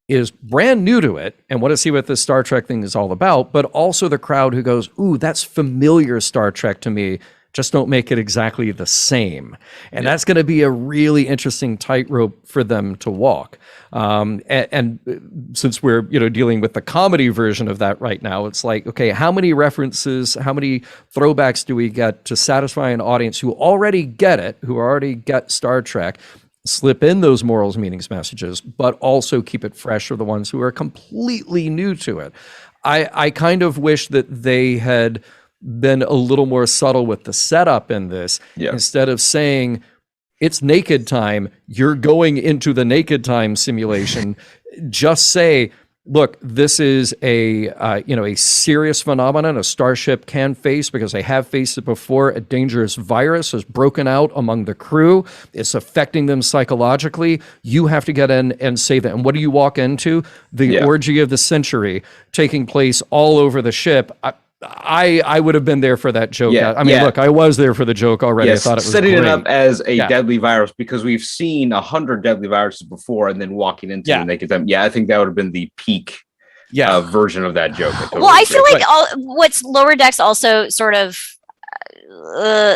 is brand new to it and want to see what this Star Trek thing is all about, but also the crowd who goes, ooh, that's familiar Star Trek to me. Just don't make it exactly the same. And that's going to be a really interesting tightrope for them to walk. And since we're, dealing with the comedy version of that right now, it's like, okay, how many references, how many throwbacks do we get to satisfy an audience who already get it, who already get Star Trek, slip in those morals, meanings, messages, but also keep it fresh for the ones who are completely new to it. I kind of wish that they had been a little more subtle with the setup in this. Instead of saying it's naked time, you're going into the naked time simulation. Just say, look, this is a serious phenomenon a starship can face because they have faced it before. A dangerous virus has broken out among the crew. It's affecting them psychologically. You have to get in and save them. And what do you walk into? The orgy of the century taking place all over the ship. I would have been there for that joke. Yeah, I mean, yeah. look, I was there for the joke already. Yes, I thought it was setting great. it up as a Yeah. deadly virus, because we've seen 100 deadly viruses before, and then walking into Yeah. and they get them. Yeah, I think that would have been the peak version of that joke. Well, I feel like what's Lower Decks also sort of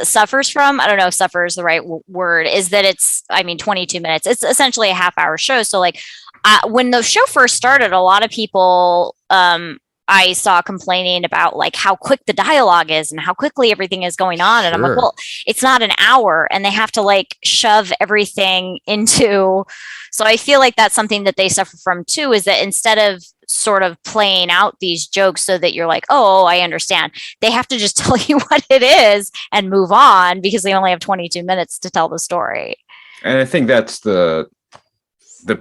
suffers from, I don't know if suffer is the right word, is that it's, I mean, 22 minutes. It's essentially a half-hour show. So like when the show first started, a lot of people I saw complaining about like how quick the dialogue is and how quickly everything is going on. And I'm like, well, it's not an hour and they have to like shove everything into. So I feel like that's something that they suffer from too, is that instead of sort of playing out these jokes so that you're like, oh, I understand, they have to just tell you what it is and move on because they only have 22 minutes to tell the story. And I think that's the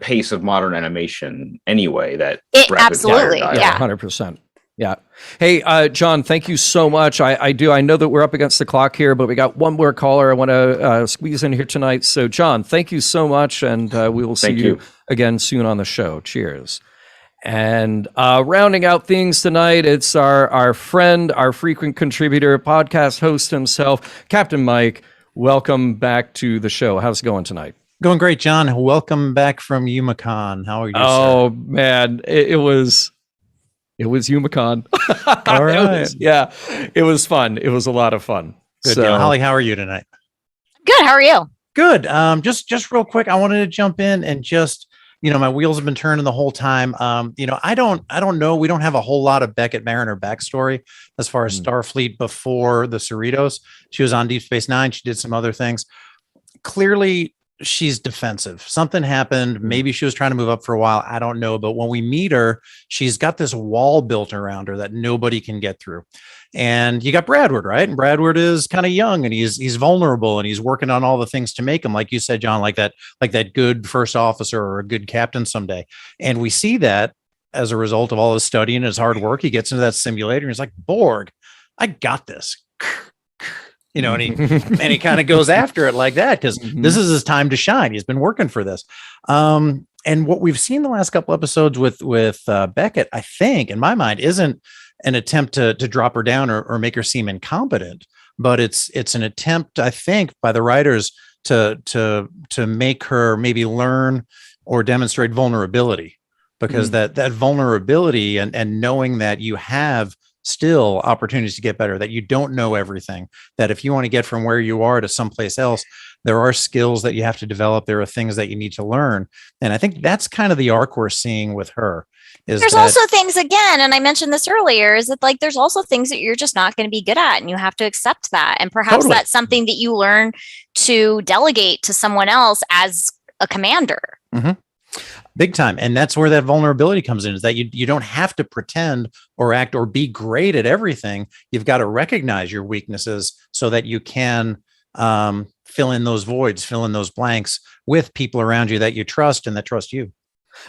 pace of modern animation anyway, that absolutely, yeah, 100%. Yeah. Hey, John, thank you so much. I know that we're up against the clock here, but we got one more caller I want to squeeze in here tonight. So John, thank you so much. And we will see you again soon on the show. Cheers. And rounding out things tonight, it's our friend, our frequent contributor, podcast host himself, Captain Mike. Welcome back to the show. How's it going tonight? Going great, John. Welcome back from UMACon. How are you, Oh, sir? Man, it was UMACon. All right. It was fun. It was a lot of fun. Good deal. Holly, how are you tonight? Good. How are you? Good. Just real quick, I wanted to jump in and just, my wheels have been turning the whole time. I don't know. We don't have a whole lot of Beckett Mariner backstory as far as Starfleet before the Cerritos. She was on Deep Space Nine. She did some other things. Clearly, she's defensive. Something happened. Maybe she was trying to move up for a while. I don't know. But when we meet her, she's got this wall built around her that nobody can get through. And you got Bradward, right? And Bradward is kind of young and he's vulnerable and he's working on all the things to make him, like you said, John, like that good first officer or a good captain someday. And we see that as a result of all his studying and his hard work. He gets into that simulator and he's like, Borg, I got this. And he kind of goes after it like that because this is his time to shine. He's been working for this. And what we've seen the last couple episodes with Beckett, I think, in my mind, isn't an attempt to drop her down or make her seem incompetent, but it's an attempt, I think, by the writers to make her maybe learn or demonstrate vulnerability, because that vulnerability and knowing that you have still opportunities to get better, that you don't know everything, that if you want to get from where you are to someplace else, there are skills that you have to develop. There are things that you need to learn. And I think that's kind of the arc we're seeing with her. There's also things, again, and I mentioned this earlier, is that like there's also things that you're just not going to be good at and you have to accept that. And perhaps that's something that you learn to delegate to someone else as a commander. Big time. And that's where that vulnerability comes in, is that you don't have to pretend or act or be great at everything. You've got to recognize your weaknesses so that you can fill in those voids, fill in those blanks with people around you that you trust and that trust you.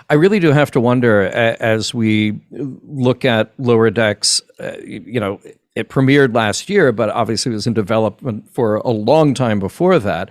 I really do have to wonder, as we look at Lower Decks, it premiered last year, but obviously it was in development for a long time before that.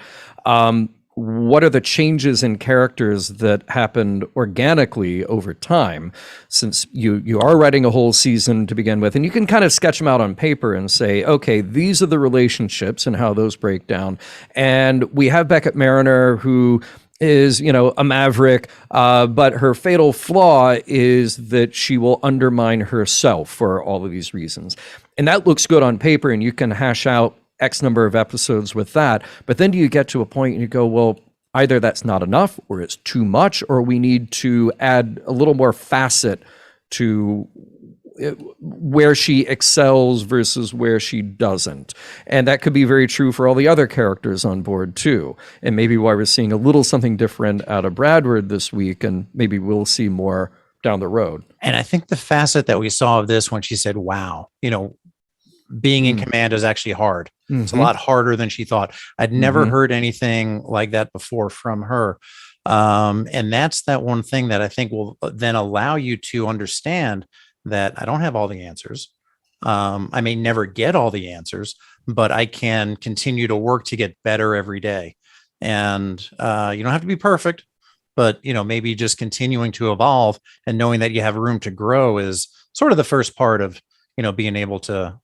What are the changes in characters that happened organically over time, since you are writing a whole season to begin with, and you can kind of sketch them out on paper and say, okay, these are the relationships and how those break down. And we have Beckett Mariner, who is, a maverick, but her fatal flaw is that she will undermine herself for all of these reasons. And that looks good on paper, and you can hash out X number of episodes with that. But then do you get to a point and you go, well, either that's not enough or it's too much, or we need to add a little more facet to where she excels versus where she doesn't. And that could be very true for all the other characters on board too. And maybe why we're seeing a little something different out of Bradward this week, and maybe we'll see more down the road. And I think the facet that we saw of this when she said, wow, being in command is actually hard. It's a lot harder than she thought. I'd never heard anything like that before from her. And that's that one thing that I think will then allow you to understand that I don't have all the answers. I may never get all the answers, but I can continue to work to get better every day. And you don't have to be perfect, but maybe just continuing to evolve and knowing that you have room to grow is sort of the first part of being able to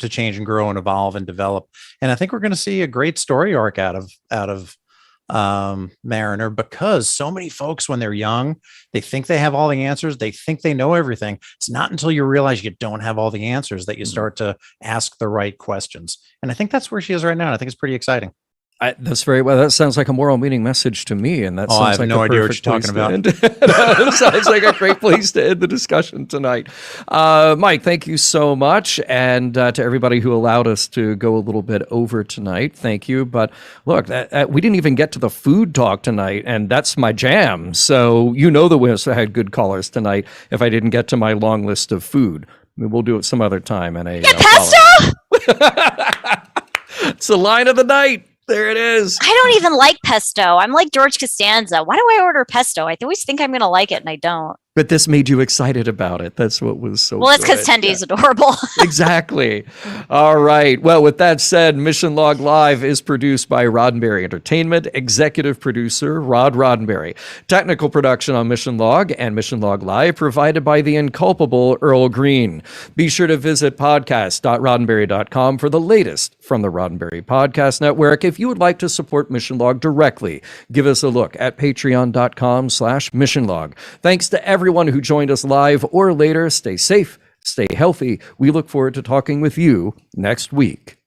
change and grow and evolve and develop. And I think we're going to see a great story arc out of Mariner, because so many folks, when they're young, they think they have all the answers. They think they know everything. It's not until you realize you don't have all the answers that you start to ask the right questions. And I think that's where she is right now. And I think it's pretty exciting. That's very well. That sounds like a moral meeting message to me, and that sounds I have like no a idea what perfect you're place talking to end. It sounds like a great place to end the discussion tonight. Mike, thank you so much, and to everybody who allowed us to go a little bit over tonight, thank you. But look, we didn't even get to the food talk tonight, and that's my jam. So the winners had good callers tonight. If I didn't get to my long list of food, we'll do it some other time. And pesto. It's the line of the night. There it is. I don't even like pesto. I'm like George Costanza. Why do I order pesto? I always think I'm going to like it, and I don't. But this made you excited about it. That's what was so well, it's because Tendy is adorable. Exactly. All right. Well, with that said, Mission Log Live is produced by Roddenberry Entertainment, executive producer Rod Roddenberry. Technical production on Mission Log and Mission Log Live provided by the inculpable Earl Green. Be sure to visit podcast.roddenberry.com for the latest from the Roddenberry Podcast Network. If you would like to support Mission Log directly, give us a look at patreon.com/Mission Log. Thanks to everyone who joined us live or later. Stay safe, stay healthy. We look forward to talking with you next week.